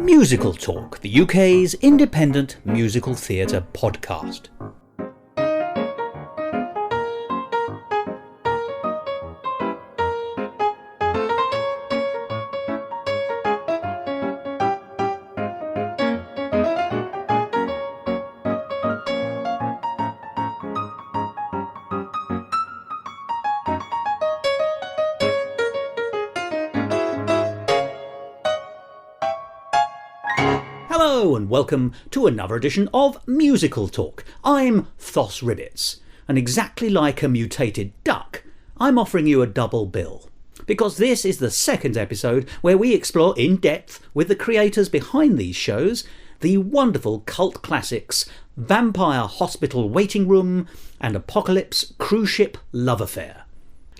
Musical Talk, the UK's independent musical theatre podcast. Hello and welcome to another edition of Musical Talk. I'm Thos, and exactly like a mutated duck, I'm offering you a double bill. Because this is the second episode where we explore in depth with the creators behind these shows the wonderful cult classics Vampire Hospital Waiting Room and Apocalypse Cruise Ship Love Affair.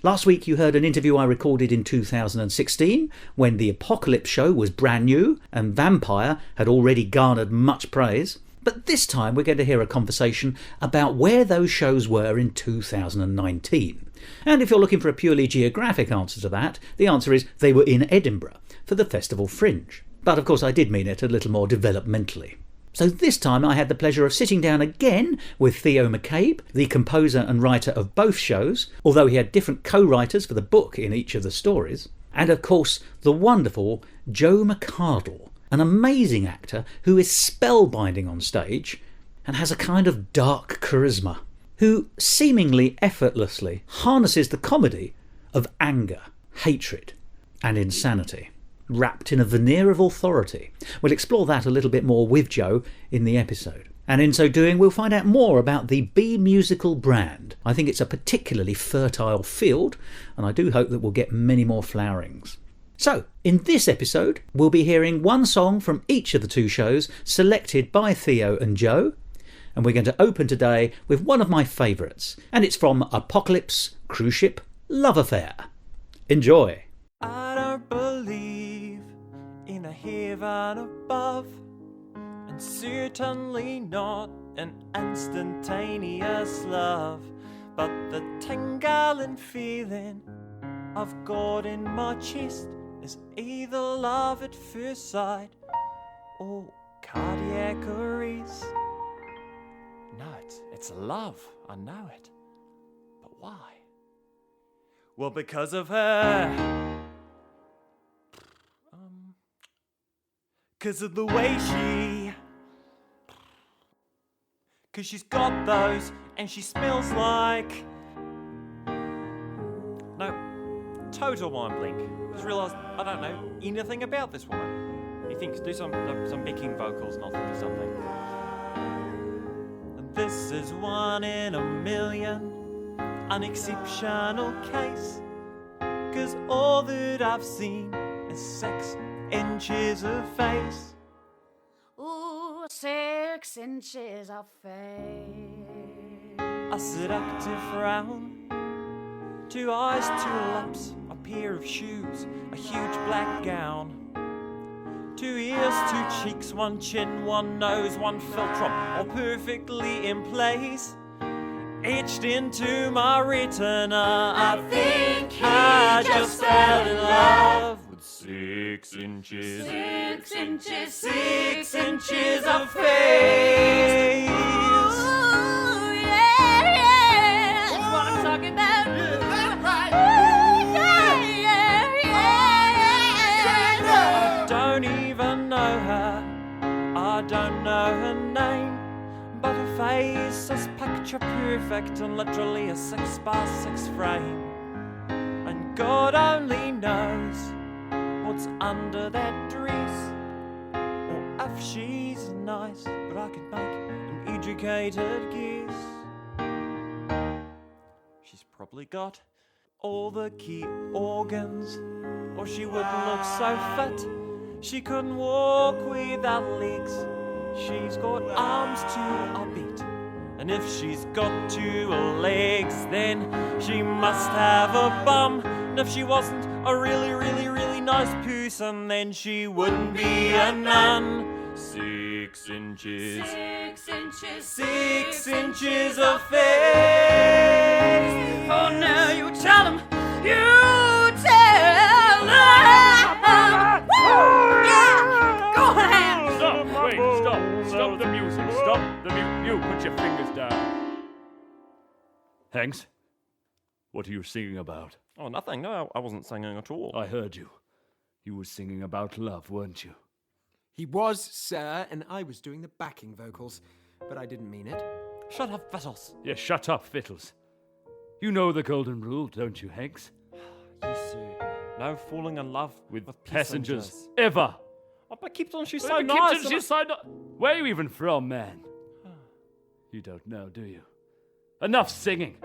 Last week you heard an interview I recorded in 2016 when the Apocalypse show was brand new and Vampire had already garnered much praise. But this time we're going to hear a conversation about where those shows were in 2019. And if you're looking for a purely geographic answer to that, the answer is they were in Edinburgh for the Festival Fringe. But of course I did mean it a little more developmentally. So this time I had the pleasure of sitting down again with Theo McCabe, the composer and writer of both shows, although he had different co-writers for the book in each of the stories, and of course the wonderful Joe McArdle, an amazing actor who is spellbinding on stage and has a kind of dark charisma, who seemingly effortlessly harnesses the comedy of anger, hatred and insanity, wrapped in a veneer of authority. We'll explore that a little bit more with Joe in the episode. And in so doing, we'll find out more about the B musical brand. I think it's a particularly fertile field, and I do hope that we'll get many more flowerings. So, in this episode, we'll be hearing one song from each of the two shows, selected by Theo and Joe, and we're going to open today with one of my favourites, and it's from Apocalypse Cruise Ship Love Affair. Enjoy! I don't believe in a heaven above, and certainly not an instantaneous love, but the tingling feeling I've got in my chest is either love at first sight or cardiac arrest. No, it's love, I know it, but why? Well, because of her. 'Cause of the way Cause she's got those, and she smells like... No, total mind blink. Just realised I don't know anything about this woman. He thinks, do some backing vocals and I'll think of something. And this is one in a million, an exceptional case. 'Cause all that I've seen is 6 inches of face. Ooh, 6 inches of face. A seductive frown, 2 eyes, 2 lips, a pair of shoes, a huge black gown, 2 ears, 2 cheeks, 1 chin, 1 nose, 1 philtrum, all perfectly in place, etched into my retina. I think I just fell in love. 6 inches, 6 inches, 6 inches of face. Ooh, yeah. That's what I'm talking about. That's right. Ooh, yeah. I don't even know her, I don't know her name, but her face is picture perfect and literally a 6x6 frame. And God only knows what's under that dress, or if she's nice, but I could make an educated guess. She's probably got all the key organs, or she wouldn't look so fit. She couldn't walk without legs. She's got arms to a beat, and if she's got 2 legs, then she must have a bum. And if she wasn't a really nice person, then she wouldn't be a nun. 6 inches, 6 inches, 6 inches of face. Oh, now you tell him, you tell him. Yeah, go ahead. Hanks, what are you singing about? Oh, nothing. No, I wasn't singing at all. I heard you. You were singing about love, weren't you? He was, sir, and I was doing the backing vocals, but I didn't mean it. Shut up, Thos. Yeah, shut up, Fiddles. You know the golden rule, don't you, Hanks? Yes, sir. No falling in love With passengers. Ever. Oh, but keeps on, she's so Well, nice. Kipton, she's so Where are you even from, man? You don't know, do you? Enough singing.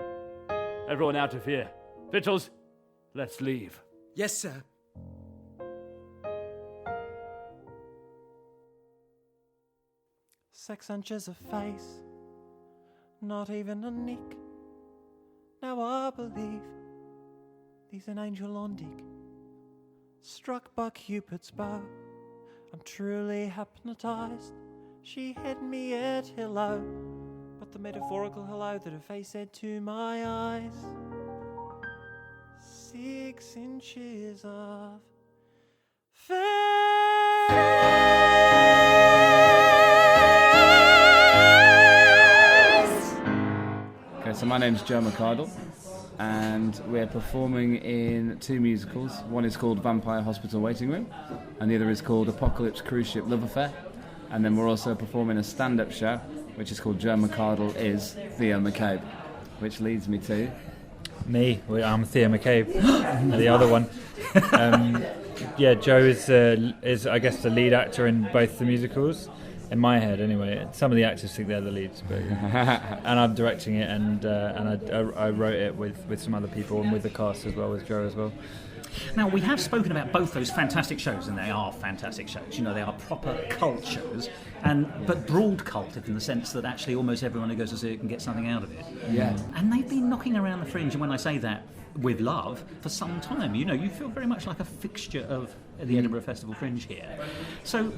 Everyone out of here. Fiddles, let's leave. Yes, sir. Six inches of face, not even a nick. Now I believe there's an angel on deck, struck by Cupid's bow. I'm truly hypnotized. She hit me at hello, but the metaphorical hello that her face said to my eyes. 6 inches of face. Okay, so my name's Joe McArdle, and we're performing in 2 musicals. One is called Vampire Hospital Waiting Room, and the other is called Apocalypse Cruise Ship Love Affair. And then we're also performing a stand-up show, which is called Joe McArdle is Theo McCabe, which leads me to... Me, I'm Theo McCabe, the other one. Yeah, Joe is I guess the lead actor in both the musicals, in my head anyway. Some of the actors think they're the leads, but and I'm directing it, and I wrote it with some other people and with the cast as well, with Joe as well. Now, we have spoken about both those fantastic shows, and they are fantastic shows. You know, they are proper cult shows, but broad cult in the sense that actually almost everyone who goes to see it can get something out of it. Yeah. And they've been knocking around the fringe, and when I say that with love, for some time. You know, you feel very much like a fixture of the Edinburgh Festival Fringe here. So,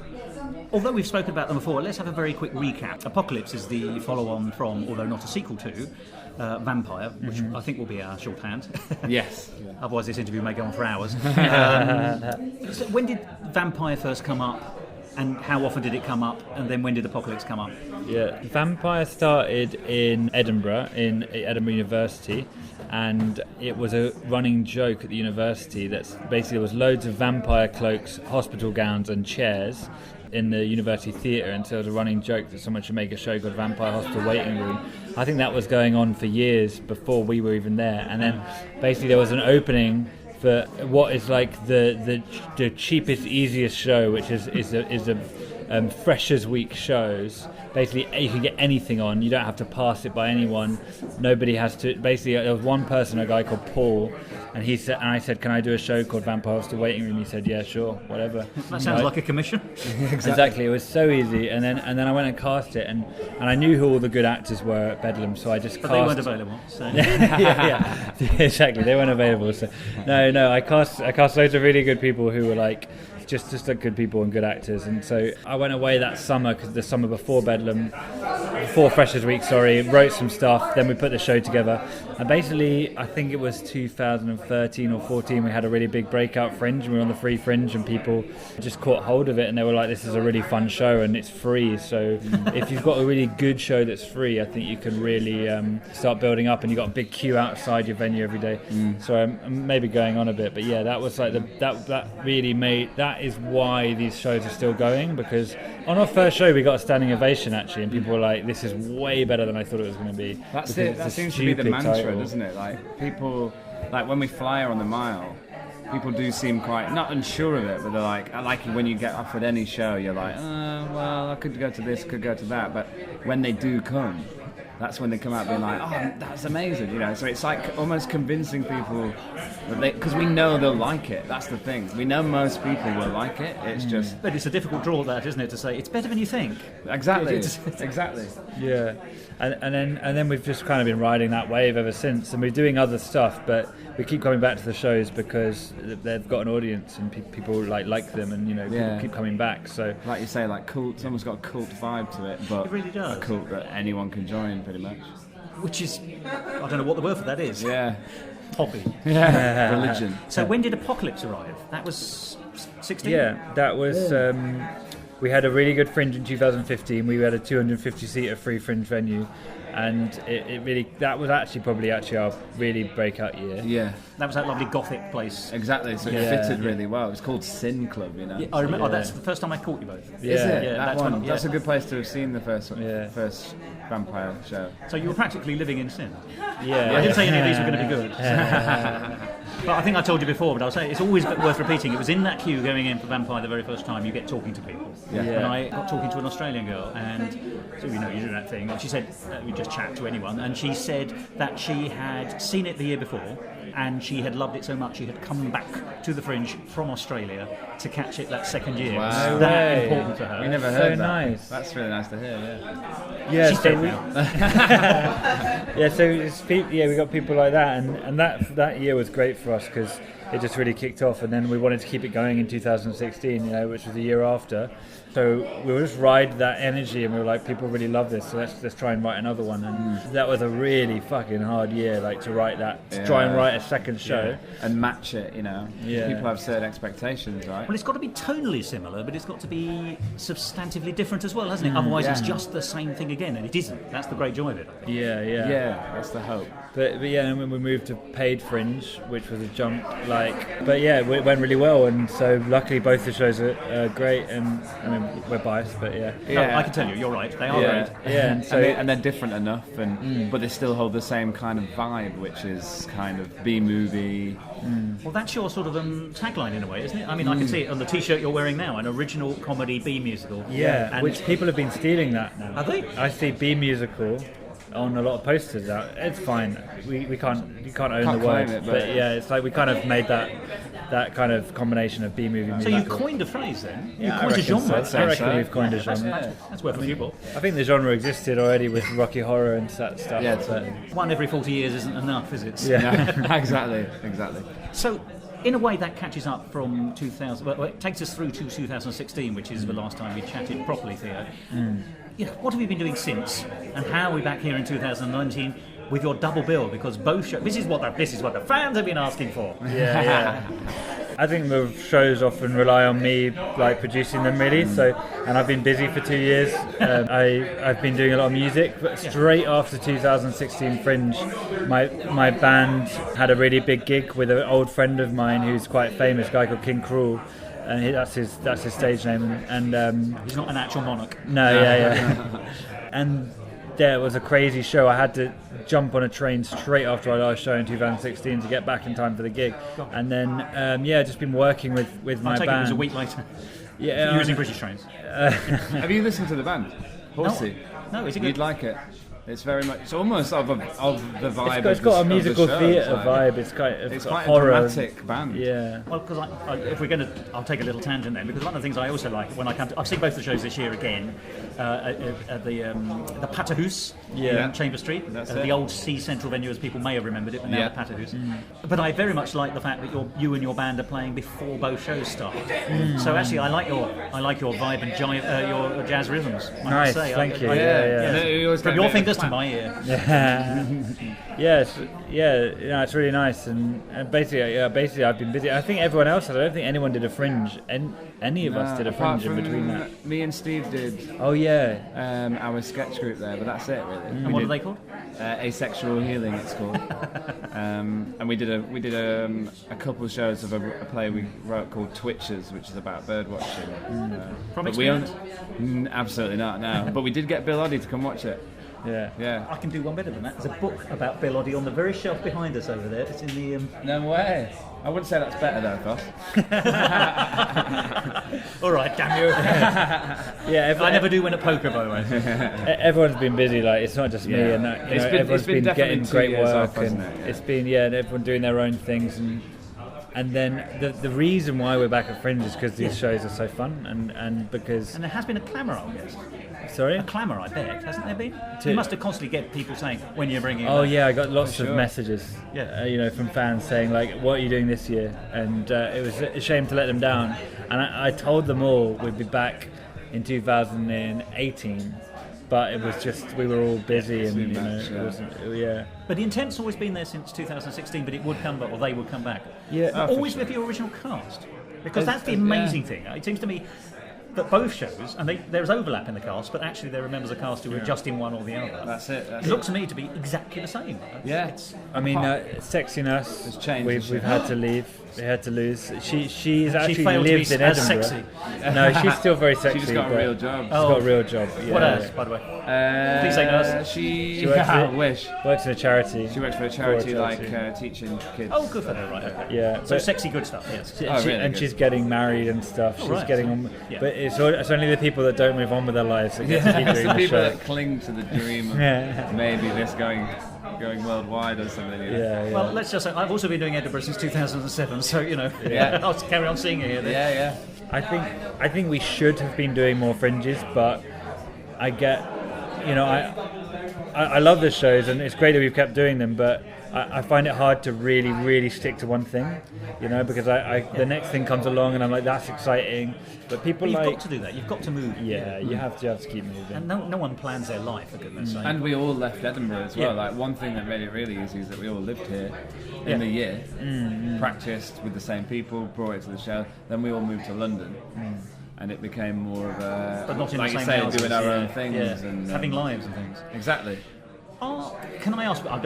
although we've spoken about them before, let's have a very quick recap. Apocalypse is the follow-on from, although not a sequel to, Vampire, which I think will be our shorthand. Yes. Otherwise this interview may go on for hours. So when did Vampire first come up, and how often did it come up, and then when did Apocalypse come up? Yeah, Vampire started in Edinburgh, in Edinburgh University, and it was a running joke at the university that's basically there was loads of vampire cloaks, hospital gowns and chairs in the university theatre, and so it was a running joke that someone should make a show called Vampire Hospital Waiting Room. I think that was going on for years before we were even there, and then basically there was an opening for what is like the cheapest, easiest show, which is a Freshers Week shows. Basically, you can get anything on. You don't have to pass it by anyone. Nobody has to. Basically, there was one person, a guy called Paul, and he said, and I said, "Can I do a show called Vampire Hospital Waiting Room?" He said, "Yeah, sure, whatever." That sounds like a commission. Exactly. It was so easy, and then I went and cast it, and I knew who all the good actors were at Bedlam, so I just cast. But they weren't available. So. yeah, exactly. They weren't available. So no, I cast loads of really good people who were like. Just like good people and good actors, and so I went away that summer, because the summer before Bedlam, before Freshers Week, wrote some stuff, then we put the show together, and basically I think it was 2013 or 14 we had a really big breakout Fringe, and we were on the free Fringe, and people just caught hold of it, and they were like, this is a really fun show and it's free, so if you've got a really good show that's free, I think you can really start building up, and you've got a big queue outside your venue every day. So I'm maybe going on a bit, but yeah, that was like that really made that is why these shows are still going, because on our first show we got a standing ovation actually, and people were like, this is way better than I thought it was going to be. That's it. That seems to be the mantra, doesn't it? Like people, like when we fly on the mile, people do seem quite not unsure of it, but they're like, I like it when you get offered any show, you're like, well, I could go to this, could go to that, but when they do come, that's when they come out being like, oh, that's amazing, you know. So it's like almost convincing people that because we know they'll like it. That's the thing. We know most people will like it. It's just, But it's a difficult draw, that, isn't it, to say it's better than you think. exactly, exactly. Yeah, and then we've just kind of been riding that wave ever since, and we're doing other stuff, but we keep coming back to the shows because they've got an audience and people like them, and people keep coming back. So like you say, like cult, it's almost got a cult vibe to it, but It really does. a cult that anyone can join, pretty much. Which is, I don't know what the word for that is. Yeah, Hobby. yeah, religion. So when did Apocalypse arrive? That was 16? yeah, that was we had a really good Fringe in 2015. We had a 250-seater free Fringe venue, and it really, that was actually our really breakout year. Yeah, that was that lovely Gothic place. Exactly. So it fitted really well. It was called Sin Club, you know. Yeah, I remember. Oh, that's the first time I caught you both. Yeah. Is it? Yeah, that that's one. when, That's a good place to have seen the first vampire show. So you were practically living in sin. Yeah. I didn't say any of these were going to be good. But I think I told you before, but I'll say it's always worth repeating. It was in that queue going in for Vampire the very first time you get talking to people. Yeah. And I got talking to an Australian girl, and so you do that thing. And she said we just chat to anyone, and she said that she had seen it the year before, and she had loved it so much she had come back to the Fringe from Australia to catch it that second year. Wow. It was that important to her. We never heard that. Nice. That's really nice to hear. Yeah. She's dead now. We got people like that, and that year was great for us because it just really kicked off, and then we wanted to keep it going in 2016, which was the year after. So we would just ride that energy, and we were like, people really love this, so let's try and write another one. And that was a really fucking hard year, like to write that, to try and write a second show and match it. Yeah. People have certain expectations, right? Well, it's got to be tonally similar, but it's got to be substantively different as well, hasn't it? Otherwise, it's just the same thing again, and it isn't. That's the great joy of it. Yeah, that's the hope. But and when we moved to paid Fringe, which was a jump, it went really well, and so luckily both the shows are great, and I mean we're biased, but No, I can tell you, you're right. They are great. Yeah, and they're different enough, but they still hold the same kind of vibe, which is kind of B-movie. Well, that's your sort of tagline in a way, isn't it? I mean, I can see it on the T-shirt you're wearing now, an original comedy B-musical. Yeah, and which people have been stealing that now. Have they? I see B-musical on a lot of posters out. It's fine. You can't own the word, but it's like we kind of made that kind of combination of B-movie. So you coined a phrase then? Yeah, you coined a genre. I reckon we've coined a genre. That's worth a few more. I think the genre existed already with Rocky Horror and that stuff. Yeah, but one every 40 years isn't enough, is it? Yeah, exactly. So, in a way, that catches up from 2000. Well, it takes us through to 2016, which is the last time we chatted properly, Theo. What have you been doing since, and how are we back here in 2019 with your double bill? Because both shows. This is what the fans have been asking for. Yeah. I think the shows often rely on me, like producing them really. So, and I've been busy for 2 years. I've been doing a lot of music, but straight after 2016 Fringe, my band had a really big gig with an old friend of mine who's quite famous, a guy called King Cruel. And that's his stage name, and he's not an actual monarch. No, and there was a crazy show. I had to jump on a train straight after our last show in 2016 to get back in time for the gig, and then just been working with my band. It was a week later. Yeah, using British trains. Have you listened to the band? Horsey? No, is it good? You'd like it. It's very much. It's almost of the vibe. It's got a musical theatre vibe. It's quite horror. a dramatic band. Yeah. Well, because if we're going to, I'll take a little tangent then. Because one of the things I also like when I come to, I've seen both the shows this year again at the Patterhouse in Chamber Street, the old C Central venue, as people may have remembered it, but now the Patterhouse. But I very much like the fact that you and your band are playing before both shows start. So actually, I like your vibe and jive, your jazz rhythms. Nice, thank you. From your fingers to my ear. It's really nice, and basically I've been busy. I think everyone else has. I don't think anyone did a Fringe, and any of us did a Fringe in between that. Me and Steve did. Oh yeah. Our sketch group there, but that's it really. And what are they called? Asexual Healing, it's called. And we did a couple of shows of a play we wrote called Twitchers, which is about bird watching. From experience? Absolutely not. No, but we did get Bill Oddie to come watch it. Yeah. I can do one better than that. There's a book about Bill Oddie on the very shelf behind us over there. It's in the. No way. I wouldn't say that's better though, Thos. All right, damn you. I never do win at poker, by the way. Everyone's been busy. Like it's not just me, and everyone's been getting great work, and it's been everyone doing their own things, and then the reason why we're back at Fringe is because these shows are so fun, and because there has been a clamour, I guess. Sorry? A clamour, I bet, hasn't there been? You must have constantly get people saying when you're bringing. Oh yeah, I got lots of messages. From fans saying like, "What are you doing this year?" And it was a shame to let them down. And I told them all we'd be back in 2018, but it was just we were all busy, and it wasn't. But the intent's always been there since 2016. But it would come back, or they would come back. Yeah, always with the original cast, because that's the amazing thing. It seems to me. that both shows, and there's overlap in the cast, but actually there are members of the cast who are just in one or the other. That's it. It looks to me to be exactly the same. Yeah. I mean, Sexiness. It's changed. We've had to leave. We had to lose. She's actually failed to lives be in as Edinburgh. sexy. No, she's still very sexy. She just got a but real job. She's got a real job. Yeah, What else, by the way? Please say nurse. She works I for- wish. Works in a charity. She works for a charity teaching kids. Oh, good for her, right? Okay. Yeah. So but- sexy, good stuff. Yes. She- Oh, really and good. she's getting married and stuff. She's right. getting on, Yeah. but it's only the people that don't move on with their lives that get to keep It's doing the the people show. that cling to the dream of Yeah. maybe this going worldwide or something. You know? Yeah. Well, let's just say I've also been doing Edinburgh since 2007, so Yeah. I'll carry on seeing it here. Then. Yeah. I think we should have been doing more fringes, but I get, I love the shows and it's great that we've kept doing them, but I find it hard to really, really stick to one thing, because the next thing comes along and I'm like, that's exciting, but people But you've like, got to do that. You've got to move. yeah, you have to keep moving. And no one plans their life, for goodness sake. And we all left Edinburgh as well. Yeah. Like one thing that made it really easy is that we all lived here Yeah. in the year, practiced with the same people, brought it to the show. Then we all moved to London, and it became more of a But not in like the you same say, houses, doing our yeah. own things Yeah. and having lives and things. Exactly. Can I ask? I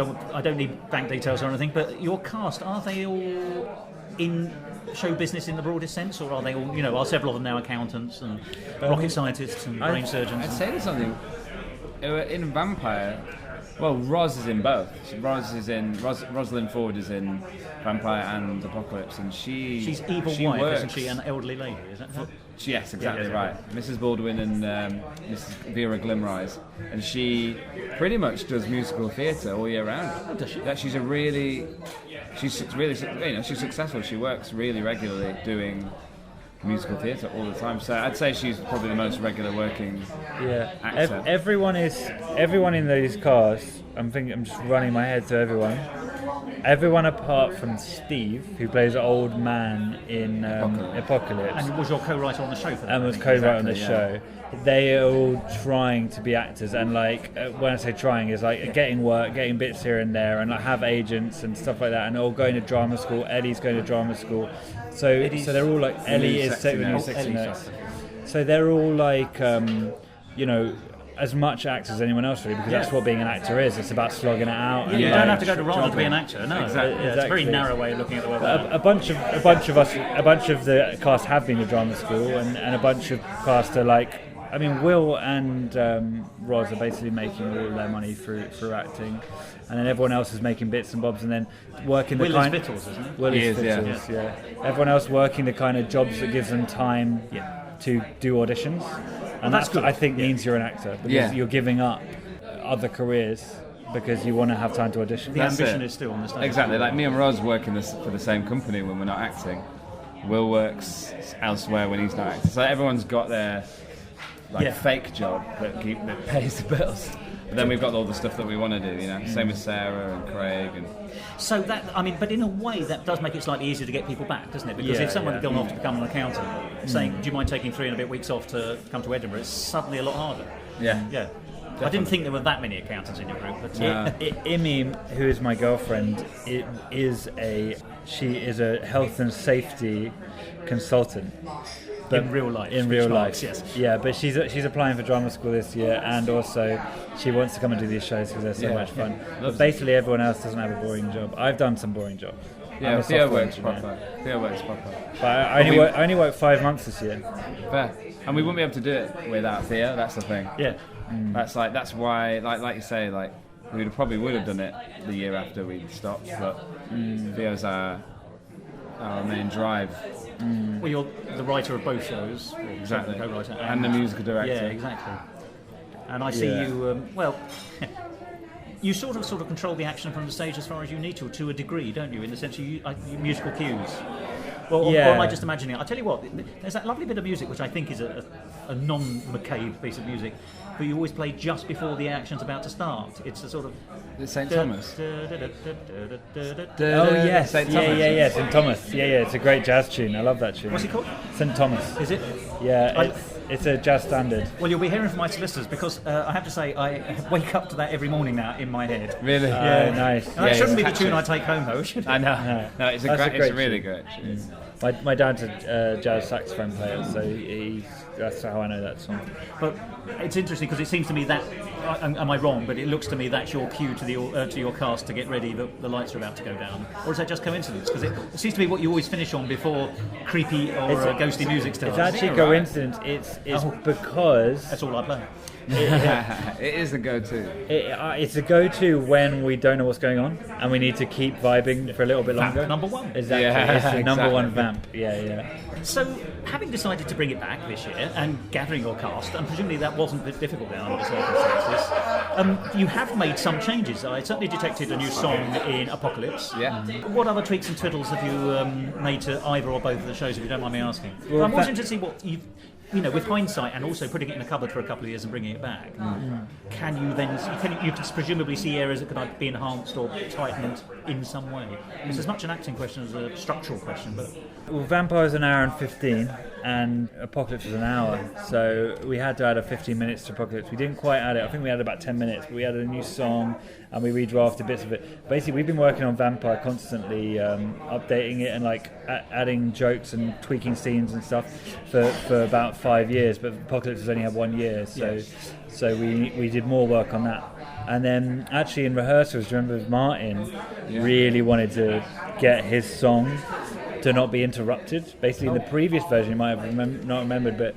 don't need bank details or anything, but your cast, are they all in show business in the broadest sense, or are they all? Are several of them now accountants and rocket scientists and brain surgeons? I'd say there's something in Vampire. Well, Roz is in both. Rosalind Ford is in Vampire and Apocalypse, and She's evil she wife, works. isn't she? An elderly lady, is that? Yes, exactly Yeah. right. Mrs. Baldwin and Mrs. Vera Glimrise, and she pretty much does musical theatre all year round. Oh, does she? Yeah, she's really, she's successful. She works really regularly doing musical theatre all the time. So I'd say she's probably the most regular working actor. Everyone in those casts. I'm just running my head through everyone. Everyone apart from Steve, who plays an old man in Apocalypse, And was your co-writer on the show for that? and was co-writer on the show. They are all trying to be actors, and when I say trying, is like getting work, getting bits here and there, and like have agents and stuff like that, and all going to drama school. Ellie's going to drama school, so they're all like Ellie is Sexy new Notes. Sexy Ellie's Notes. So they're all like as much actors as anyone else really, because that's what being an actor is. It's about slogging it out. You and don't have to go to RADA to be an actor. No, Exactly. Yeah, it's a very narrow way of looking at the world. A bunch of the cast have been to drama school, and a bunch of cast are like, I mean, Will and Roz are basically making all their money through acting, and then everyone else is making bits and bobs, and then working the Will kind. is Vittles, isn't it? Will He is is, yeah. Vittles, yeah. Everyone else working the kind of jobs that gives them time to do auditions, and that's that good. I think means you're an actor, because you're giving up other careers because you want to have time to audition. The That's ambition it. is still on the stage. Exactly. Like me and Roz work for the same company when we're not acting. Will works elsewhere when he's not acting. So everyone's got their fake job that pays the bills. But then we've got all the stuff that we want to do, Same with Sarah and Craig and. So but in a way that does make it slightly easier to get people back, doesn't it? Because if someone had gone off to become an accountant, saying, "Do you mind taking 3 and a bit weeks off to come to Edinburgh?" It's suddenly a lot harder. Yeah. Yeah. I didn't think there were that many accountants in your group, but Imi, who is my girlfriend, she is a health and safety consultant. in real life. In real life, yes. Yeah, but she's applying for drama school this year, and also she wants to come and do these shows because they're so much fun. But basically, everyone else doesn't have a boring job. I've done some boring jobs. Yeah, I'm a Theo software works engineer. proper. Theo works proper. But I only worked 5 months this year. Fair. And we wouldn't be able to do it without Theo. That's the thing. Yeah. That's why, like you say, we probably would have done it the year after we stopped, but Theo's our main drive. Well, you're the writer of both shows. Exactly. Co-writer. And the musical director. Yeah, exactly. And I see you, you sort of control the action from the stage as far as you need to a degree, don't you? In the sense you musical cues. Well, or am I just imagining it? I'll tell you what, there's that lovely bit of music which I think is a non-McCabe piece of music, but you always play just before the action's about to start. It's a sort of... Is it St. Thomas? Oh yes, St. yeah, Thomas. yeah, St. Thomas. Yeah, it's a great jazz tune. I love that tune. What's it called? St. Thomas. Is it? Yeah, it's a jazz standard. Well, you'll be hearing from my solicitors because I have to say I wake up to that every morning now in my head. Really? Yeah, nice. And that shouldn't be the it's tune catchy. I take home though, should it? I know. No, it's That's a great really tune. great tune. My dad's a jazz saxophone player, so that's how I know that song. But it's interesting because it seems to me that, am I wrong, but it looks to me that's your cue to your cast to get ready, the lights are about to go down. Or is that just coincidence? Because it seems to be what you always finish on before creepy or ghostly music starts. It's actually coincidence. It's because... That's all I play. It is a go-to. It's a go-to when we don't know what's going on and we need to keep vibing for a little bit longer. Vamp number one. Exactly. Yeah, It's the number exactly. one vamp. Yeah. So, having decided to bring it back this year and gathering your cast, and presumably that wasn't difficult then under the circumstances, you have made some changes. I certainly detected a new song in Apocalypse. Yeah. What other tweaks and twiddles have you made to either or both of the shows, if you don't mind me asking? Well, I'm also interested to see what with hindsight and also putting it in a cupboard for a couple of years and bringing it back, can you then you can presumably see areas that could be enhanced or tightened in some way? It's as much an acting question as a structural question, but Well, Vampire's an hour and 15 and Apocalypse is an hour, so we had to add a 15 minutes to Apocalypse. We didn't quite add it. I think we had about 10 minutes, but we added a new song and we redrafted bits of it. Basically, we've been working on Vampire constantly, updating it and adding jokes and tweaking scenes and stuff for about 5 years, but Apocalypse has only had 1 year, so we did more work on that. And then actually in rehearsals, remember Martin really wanted to get his song to not be interrupted. Basically in the previous version, you might have not remembered, but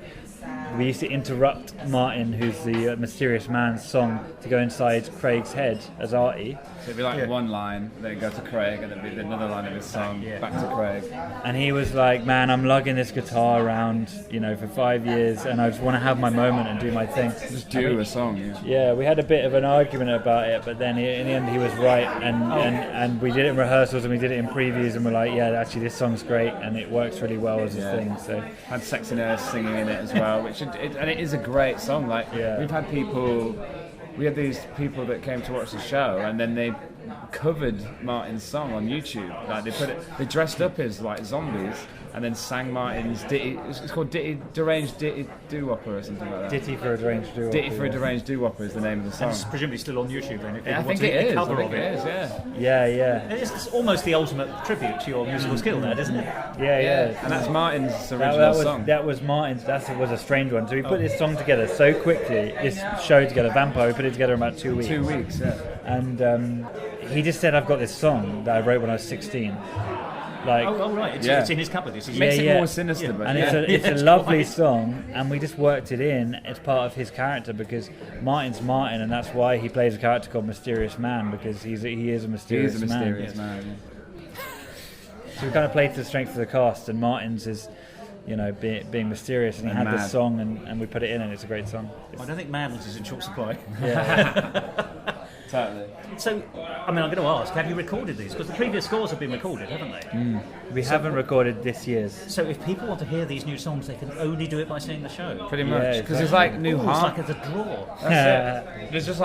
we used to interrupt Martin, who's the mysterious man's song, to go inside Craig's head as Artie. So it'd be like one line, then it'd go to Craig, and then it'd be another line of his song, back to Craig. And he was like, man, I'm lugging this guitar around, for 5 years, and I just want to have my moment and do my thing. Just do a song, Yeah, we had a bit of an argument about it, but then in the end he was right, and we did it in rehearsals and we did it in previews, and we're like, yeah, actually this song's great, and it works really well as a thing. So had Sexy Nurse singing in it as well, and it is a great song. We've had we had these people that came to watch the show, and then they covered Martin's song on YouTube. They dressed up as zombies, and then sang Martin's ditty. It's called deranged ditty doo-wopper or something like that. Ditty for a deranged doo-wopper. Ditty for a deranged doo-wopper is the name of the song. and it's presumably still on YouTube then. I think it is. Yeah. It's almost the ultimate tribute to your musical skill, that isn't it? Yeah. And that's Martin's original song. That was Martin's. That was a strange one. So we put this song together so quickly. This show together, Vampire. We put it together in about 2 weeks. 2 weeks, yeah. And he just said, "I've got this song that I wrote when I was 16." Right. It's in his cupboard. It makes it more sinister, but and it's a lovely song, and we just worked it in as part of his character because Martin's Martin, and that's why he plays a character called Mysterious Man, because he is a mysterious man. So we kind of played to the strength of the cast, and Martin's is, being mysterious, and he had mad. this song, and we put it in, and it's a great song. I don't think Madness is in short supply. Totally. So, I'm going to ask, have you recorded these? Because the previous scores have been recorded, haven't they? We haven't recorded this year's. So if people want to hear these new songs, they can only do it by seeing the show. Pretty much, because exactly. there's new It's harmonies. like a draw. That's it. There's just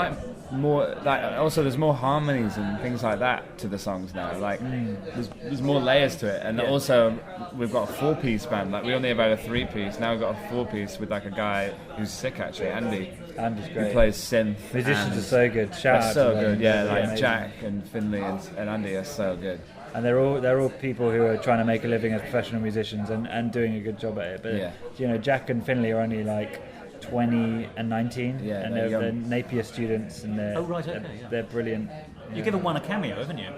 more also there's more harmonies and things like that to the songs now. There's more layers to it, and also we've got a 4-piece band. We only have a 3-piece. Now we've got a 4-piece with a guy who's sick actually, Andy's great. Who plays synth. Musicians are so good. Shout out so to them. good. Yeah, Jack and Finley and Andy are so good. And they're all people who are trying to make a living as professional musicians and doing a good job at it. But Jack and Finley are only 20 and 19, and they're Napier students, and they're brilliant. You've given one a cameo, haven't you?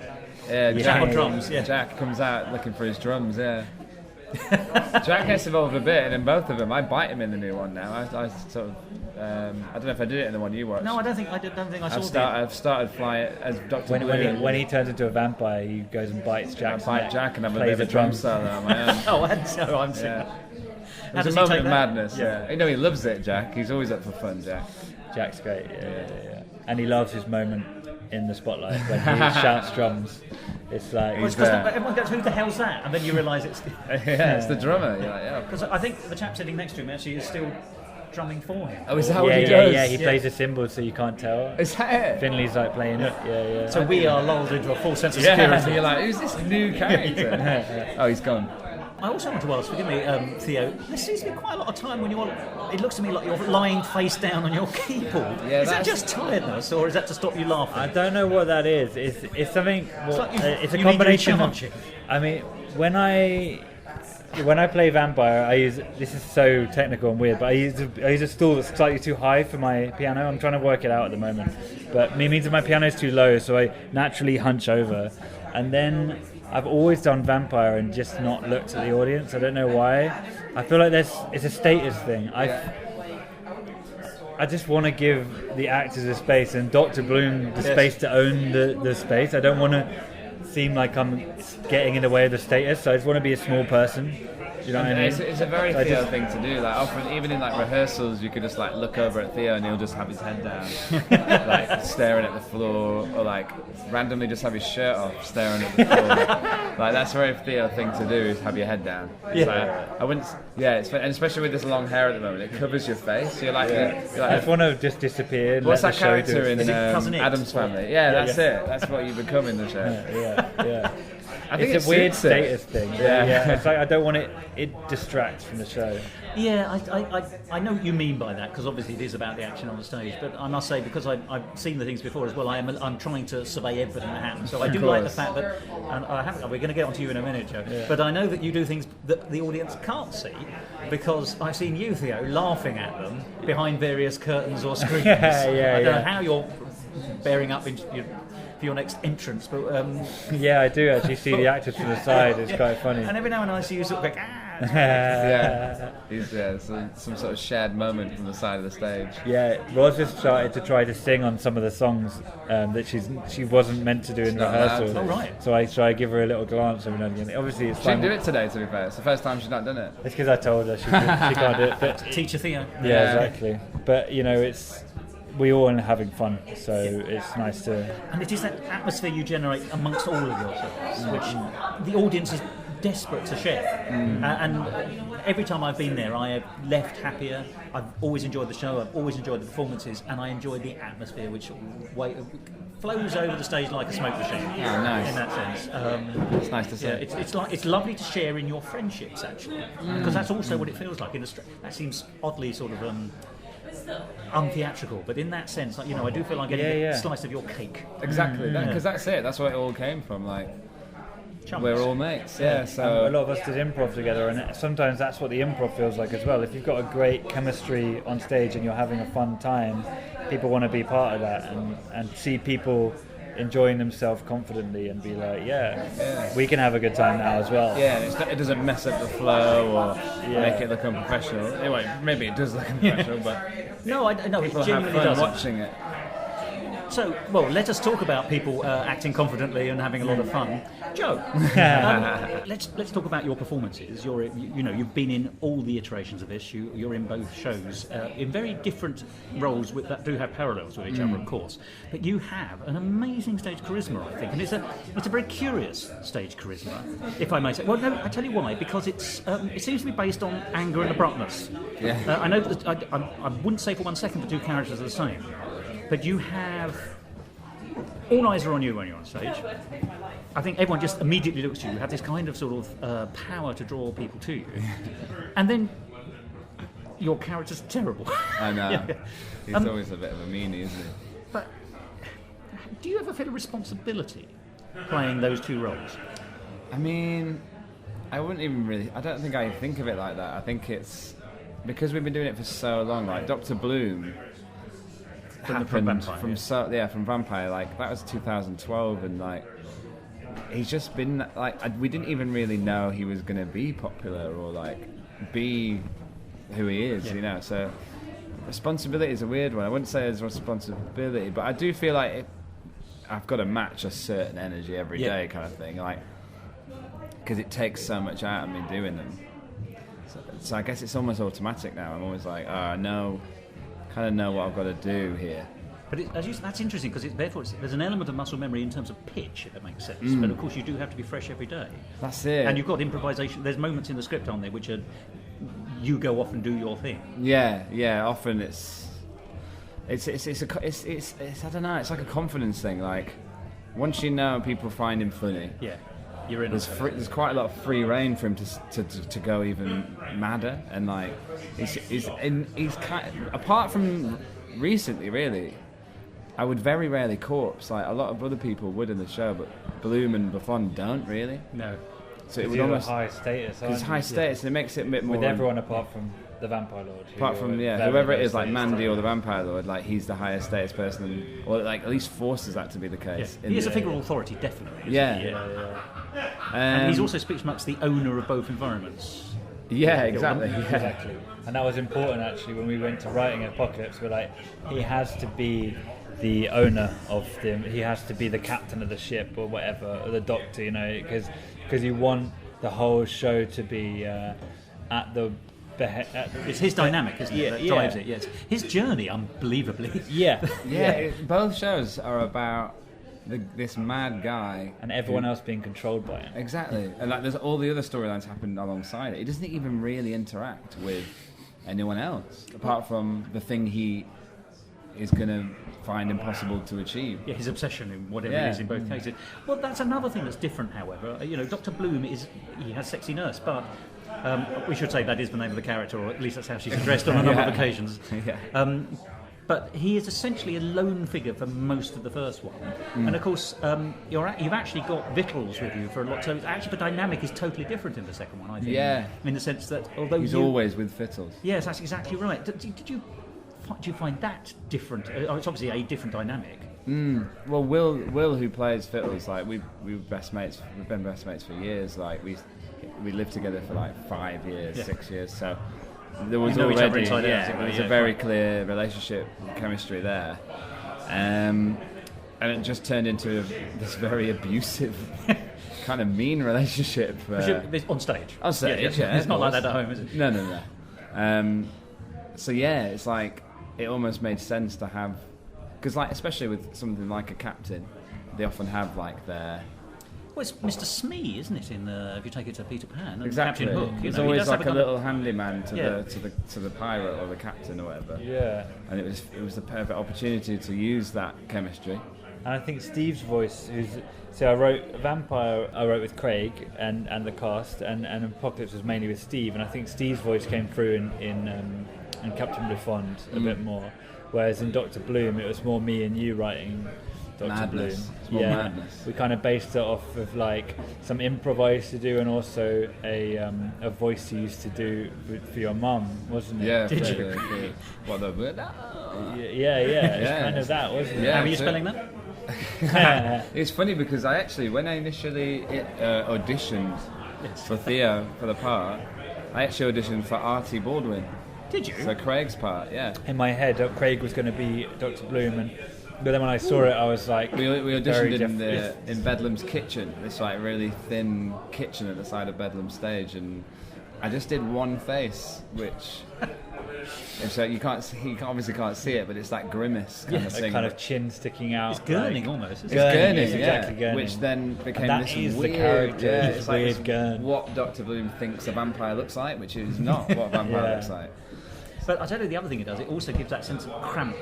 Yeah, Jack on drums. Yeah. Jack comes out looking for his drums. Yeah. Jack gets involved a bit, and in both of them, I bite him in the new one now. I sort of, I don't know if I did it in the one you watched. No, I don't think I saw I've started flying as Dr. Blue. When he turns into a vampire, he goes and bites Jack. I bite Jack and have a bit of a drum solo on my own. I'm seeing. Yeah. There's a moment of madness. Yeah. He loves it, Jack. He's always up for fun, Jack. Jack's great. Yeah. And he loves his moment in the spotlight when he shouts drums. It's like everyone goes, "Who the hell's that?" And then you realise it's it's the drummer. You're like, yeah. Because I think the chap sitting next to him actually is still drumming for him. Oh, is that what he does? Yeah, he plays the cymbals so you can't tell. Is that it? Finley's playing it. Yeah. So we are lulled into a full sense of security. You're like, who's this new character? Oh, he's gone. I also want to ask, forgive me, Theo, there seems to be quite a lot of time when it looks to me like you're lying face down on your keyboard. Yeah, is that just tiredness, or is that to stop you laughing? I don't know what that is. It's something. It's like it's a combination of. charging. I mean, when I when I play vampire, this is so technical and weird, but I use a stool that's slightly too high for my piano. I'm trying to work it out at the moment, but it means that my piano is too low, so I naturally hunch over. And then I've always done vampire and just not looked at the audience. I don't know why. I feel like it's a status thing. I just want to give the actors a space and Dr. Bloom the space to own the space. I don't want to seem like I'm getting in the way of the status, so I just want to be a small person. You know what I mean? It's a very Theo thing to do. Like often, even in like rehearsals, you could just like look over at Theo and he'll just have his head down, like staring at the floor, or like randomly just have his shirt off, staring at the floor. Like that's a very Theo thing to do, is have your head down. Yeah. So I wouldn't. Yeah, and especially with this long hair at the moment, it covers your face. You're like, I just want to just disappear. And what's let that the show character do in Addams Family? Yeah, that's it. That's what you become in the show. Yeah. I think it's a weird suits status thing. Yeah. It's like I don't want it distracts from the show. Yeah, I know what you mean by that, because obviously it is about the action on the stage. But I must say, because I've seen the things before as well, I'm trying to survey everything that happens. So I do like the fact that, and we're going to get onto you in a minute, Joe. Yeah. But I know that you do things that the audience can't see, because I've seen you, Theo, laughing at them behind various curtains or screens. I don't know how you're bearing up for your next entrance, but yeah, I do actually see the actors from the side. It's quite funny. And every now and then I see you sort of go, He's some sort of shared moment from the side of the stage. Yeah, Roz just started to try to sing on some of the songs that she wasn't meant to do in rehearsal. Oh, right. So I give her a little glance every now and again. Obviously, it's she didn't do it today, to be fair. It's the first time she's not done it. It's because I told her she can't do it. But teacher Theo. Yeah, exactly. But we all are having fun, so it's nice to. And it is that atmosphere you generate amongst all of your shows, which the audience is desperate to share. And every time I've been there, I have left happier. I've always enjoyed the show. I've always enjoyed the performances, and I enjoy the atmosphere, which flows over the stage like a smoke machine. Oh, nice. In that sense, it's nice to see. Yeah, it's lovely to share in your friendships, actually, because that's also what it feels like. That seems oddly sort of untheatrical, but in that sense, I do feel like getting a slice of your cake. Exactly, because that's it. That's where it all came from. Like, chums. We're all mates. Yeah. So a lot of us did improv together, and sometimes that's what the improv feels like as well. If you've got a great chemistry on stage and you're having a fun time, people want to be part of that and see people enjoying themselves confidently and be like, we can have a good time now as well. Yeah, it doesn't mess up the flow or make it look unprofessional. Anyway, maybe it does look unprofessional, but no, it genuinely does. Watching it. So, let us talk about people acting confidently and having a lot of fun. Joe, let's talk about your performances. You've been in all the iterations of this. You're in both shows in very different roles that do have parallels with each other, of course. But you have an amazing stage charisma, I think, and it's a very curious stage charisma, if I may say. Well, no, I tell you why. Because it seems to be based on anger and abruptness. Yeah. I know that I wouldn't say for one second the two characters are the same. But you have... all eyes are on you when you're on stage. I think everyone just immediately looks at you. You have this kind of sort of power to draw people to you. And then your character's terrible. I know. He's always a bit of a meanie, isn't he? But do you ever feel a responsibility playing those two roles? I mean, I wouldn't even really... I don't think I think of it like that. I think it's... because we've been doing it for so long, like Dr. Bloom... From Vampire, like that was 2012, and like he's just been like we didn't even really know he was going to be popular or like be who he is, So responsibility is a weird one. I wouldn't say there's responsibility, but I do feel like I've got to match a certain energy every day, kind of thing, like because it takes so much out of me doing them. So I guess it's almost automatic now. I'm always like, kind of know what I've got to do here. But that's interesting, because there's an element of muscle memory in terms of pitch, if that makes sense. But of course you do have to be fresh every day. That's it. And you've got improvisation. There's moments in the script, aren't there, which are you go off and do your thing. Yeah. Often it's I don't know. It's like a confidence thing. Like once you know people find him funny. Yeah. You're in. There's quite a lot of free rein for him to go even madder, and like he's kind of, apart from recently, really, I would very rarely corpse. Like a lot of other people would in the show, but Bloom and Buffon don't really. No. So it would almost high status. It's high status, and it makes it a bit more with everyone apart from the Vampire Lord. Apart from whoever it is, like Mandy or the Vampire Lord, like he's the highest status person, or like at least forces that to be the case. He is a figure of authority, definitely. Yeah. And he's also speaks much the owner of both environments. Yeah, exactly. Yeah. Exactly. And that was important actually when we went to writing Apocalypse. We're like, he has to be the owner of them. He has to be the captain of the ship or whatever, or the doctor, you know, because you want the whole show to be at the. It's his dynamic, isn't it, that drives it? Yes, his journey, unbelievably. Yeah. Both shows are about this mad guy and everyone else being controlled by him. Exactly, and like there's all the other storylines happen alongside it. He doesn't even really interact with anyone else apart from the thing he is going to find impossible to achieve. Yeah, his obsession in whatever it is in both cases. Well, that's another thing that's different, however. You know, Dr. Bloom he has Sexy Nurse, but we should say that is the name of the character, or at least that's how she's addressed on a number of occasions. But he is essentially a lone figure for most of the first one. And of course, you've actually got Vittles with you for a lot, so actually the dynamic is totally different in the second one, I think. Yeah. In the sense that although he's always with Vittles. Yes, that's exactly right. Do you find that different? It's obviously a different dynamic. Well, Will, who plays Vittles, like we were best mates. We've been best mates for years. Like we lived together for like 5 years, 6 years. So there was already there was a very clear relationship, chemistry there, and it just turned into this very abusive, kind of mean relationship. On stage. On stage, yeah. It's not like that at home, is it? No. So yeah, it's like it almost made sense to have, because like especially with something like a captain, they often have like their. Well, it's Mr. Smee, isn't it? If you take it to Peter Pan, and exactly. Captain Hook. There's always like a little handyman to the pirate or the captain or whatever. Yeah. And it was the perfect opportunity to use that chemistry. And I think Steve's voice so I wrote Vampire. I wrote with Craig and the cast, and Apocalypse was mainly with Steve. And I think Steve's voice came through in Captain Blufond a bit more, whereas in Dr. Bloom it was more me and you writing. Dr. Madness. Bloom. It's more madness. We kind of based it off of like some improv I used to do, and also a voice you used to do for your mum, wasn't it? Yeah. Did you? What the? Yeah. It's kind of that, wasn't it? Yeah, how are you spelling that? It's funny because I actually, when I initially auditioned for Theo for the part, I actually auditioned for Artie Baldwin. Did you? So Craig's part, yeah. In my head, Craig was going to be Dr. Bloom, but then when I saw it, I was like, we auditioned in Bedlam's kitchen, this like really thin kitchen at the side of Bedlam stage, and I just did one face, which so you obviously can't see it, but it's that grimace kind of thing, kind of chin sticking out. It's gurning almost. It's gurning, exactly gurning. Which then became and this is weird, the character. it's like weird gurn. What Dr. Bloom thinks a vampire looks like, which is not what a vampire looks like. But I tell you the other thing it does, it also gives that sense of cramp.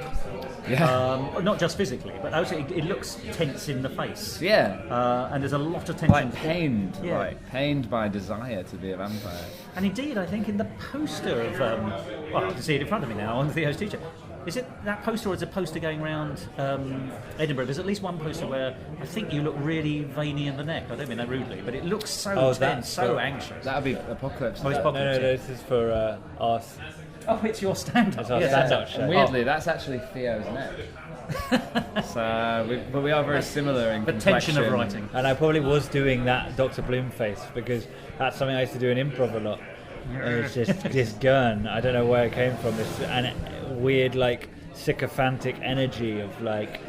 Yeah. Not just physically, but also it looks tense in the face. Yeah. And there's a lot of tension. Like pained by desire to be a vampire. And indeed, I think in the poster of, I can see it in front of me now on Theo's teacher. Is it that poster, or is a poster going around Edinburgh? There's at least one poster where I think you look really veiny in the neck. I don't mean that rudely, but it looks so tense, so anxious. That would be Apocalypse. Oh, it's Apocalypse. No, this is for us. Oh, it's your stand-up. It's our stand-up show. Weirdly, that's actually Theo's neck. But we are very similar in the complexion. tension of writing. And I probably was doing that Dr. Bloom face because that's something I used to do in improv a lot. And it's just this gurn. I don't know where it came from. This weird, like, sycophantic energy of, like,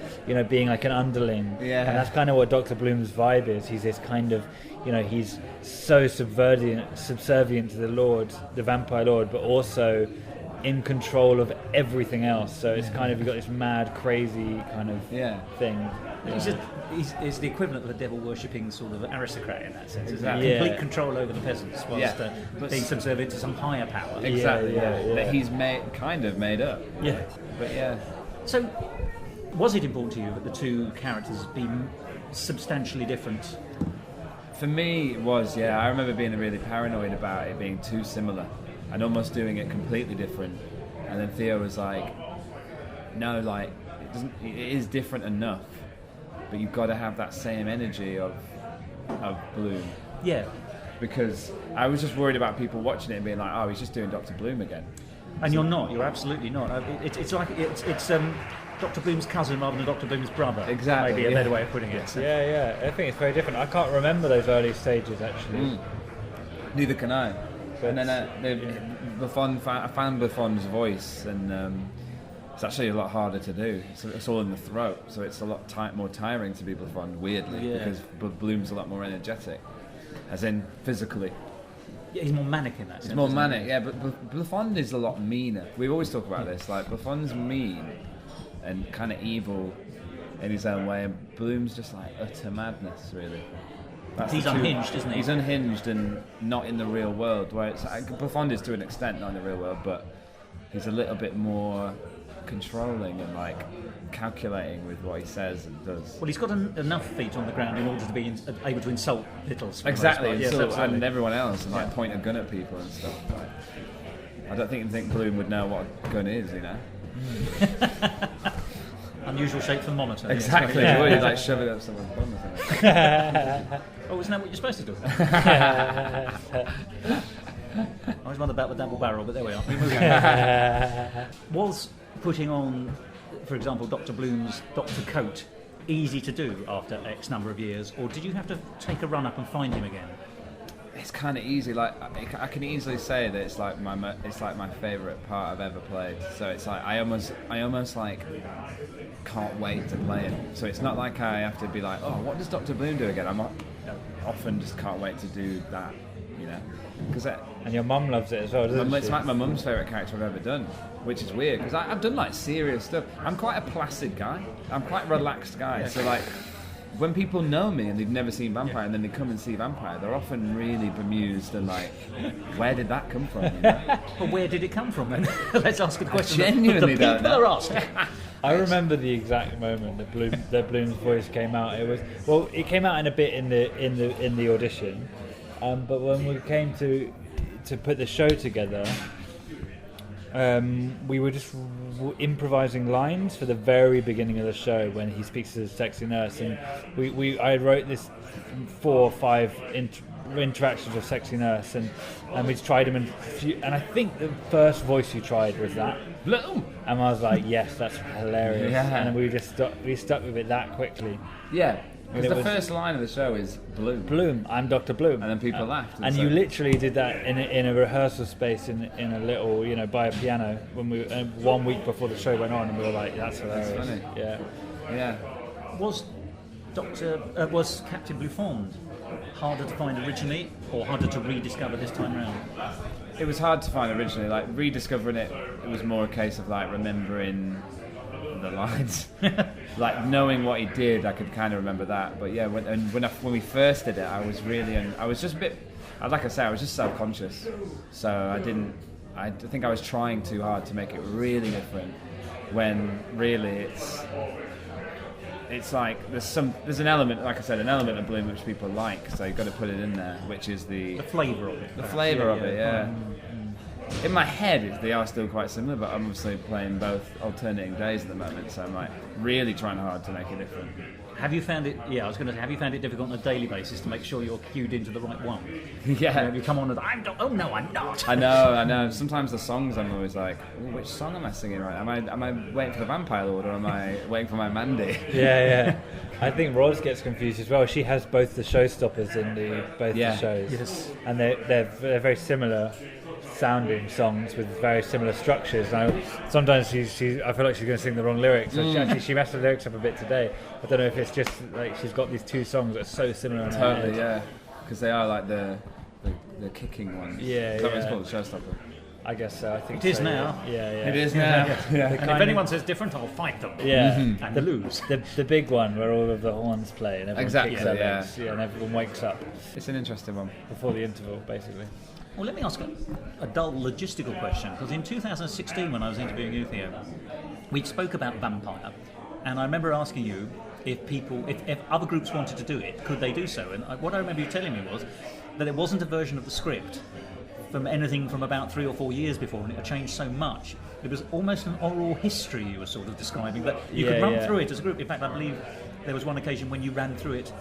being like an underling. Yeah. And that's kind of what Dr. Bloom's vibe is. He's this kind of, he's so subservient to the Lord, the Vampire Lord, but also in control of everything else. So it's kind of, you've got this mad, crazy kind of thing. He's the equivalent of a devil worshipping sort of aristocrat in that sense. Exactly. Complete control over the peasants whilst being subservient to some higher power. Exactly. That he's made up. Yeah. But yeah. So, was it important to you that the two characters be substantially different? For me, it was, yeah. I remember being really paranoid about it being too similar and almost doing it completely different. And then Theo was like, no, like, it is different enough, but you've got to have that same energy of Bloom. Yeah. because I was just worried about people watching it and being like, oh, he's just doing Dr. Bloom again. And you're not. You're absolutely not. It's like it's Dr. Bloom's cousin rather than Dr. Bloom's brother. Exactly. Maybe a better way of putting it. Yeah. I think it's very different. I can't remember those early stages actually. Neither can I. And then Buffon, I found Buffon's voice, and it's actually a lot harder to do. It's all in the throat, so it's a lot more tiring to be Buffon, weirdly, because Bloom's a lot more energetic, as in physically. Yeah, he's more manic in that sense. He's more manic, yeah, but Buffon is a lot meaner. We always talk about this, like, Buffon's mean and kind of in his own way, and Bloom's just like utter madness, really. He's unhinged, isn't he? He's unhinged and not in the real world. Where it's Buffon is to an extent not in the real world, but he's a little bit more controlling and like calculating with what he says and does. Well, he's got enough feet on the ground in order to be able to insult Littles. Exactly, yes, and everyone else, and like point a gun at people and stuff. Like, I don't think Bloom would know what a gun is, you know. Unusual shape ther-mometer. Exactly. Yeah. You'd like shove it up someone's bum or something. Oh, isn't that what you're supposed to do? I was wondering about the double barrel, but there we are. We move on. Was putting on, for example, Dr. Bloom's Doctor Coat easy to do after X number of years, or did you have to take a run up and find him again? It's kind of easy. Like I can easily say that it's like my favourite part I've ever played. So it's like I almost like can't wait to play it. So it's not like I have to be like, oh, what does Dr. Bloom do again? Often just can't wait to do that, you know. And your mum loves it as well, doesn't she? It's like my mum's favourite character I've ever done, which is weird because I've done like serious stuff. I'm quite a placid guy. I'm quite a relaxed guy. So like, when people know me and they've never seen Vampire and then they come and see Vampire, they're often really bemused and like, where did that come from? You know? Well, where did it come from then? Let's ask the question. Genuinely the people are asking. I remember the exact moment that Bloom's voice came out. It came out in a bit in the audition, but when we came to put the show together, we were just improvising lines for the very beginning of the show when he speaks to the sexy nurse, and I wrote this 4 or 5 interactions with sexy nurse, and we tried him, and I think the first voice you tried was that, Bloom, and I was like, yes, that's hilarious, and we just stuck with it that quickly. Yeah. Because the first line of the show is Bloom. Bloom, I'm Dr. Bloom. And then people laughed. And you literally did that in a rehearsal space in a little, by a piano when 1 week before the show went on, and we were like, that's hilarious. That's funny. Yeah. Was Captain Bluffond harder to find originally or harder to rediscover this time round? It was hard to find originally. Like rediscovering it was more a case of like remembering the lines. Like knowing what he did, I could kind of remember that. But yeah, when we first did it, I was really, I was just a bit, like I say, I was just self-conscious. So I think I was trying too hard to make it really different. When really it's like there's an element, like I said, an element of Bloom which people like. So you've got to put it in there, which is the flavour of it. The flavour of it, yeah. In my head, they are still quite similar, but I'm obviously playing both alternating days at the moment, so I'm like really trying hard to make it different. Have you found it? Yeah, I was going to say, have you found it difficult on a daily basis to make sure you're cued into the right one? Yeah. You come on and oh no, I'm not. I know. Sometimes the songs, I'm always like, which song am I singing right? Am I waiting for the Vampire Lord, or am I waiting for my Mandy? Yeah. I think Roz gets confused as well. She has both the showstoppers in both the shows. Yes. And they're very similar sounding songs with very similar structures. Sometimes I feel like she's going to sing the wrong lyrics. So she messed the lyrics up a bit today. I don't know if it's just like she's got these 2 songs that are so similar. Totally, yeah. Because they are like the kicking ones. Yeah, Is that what it's called, the showstopper? I guess so. I think it is so, now. Yeah. It is now. Yeah. And if anyone says different, I'll fight them. Yeah, and lose. The big one where all of the horns play and everyone kicks their legs, and everyone wakes up. It's an interesting one. Before the interval, basically. Well, let me ask a dull logistical question, because in 2016, when I was interviewing you, Theo, we spoke about Vampire, and I remember asking you if other groups wanted to do it, could they do so? And what I remember you telling me was that it wasn't a version of the script from anything from about 3 or 4 years before, and it had changed so much. It was almost an oral history you were sort of describing, but you could run through it as a group. In fact, I believe there was one occasion when you ran through it,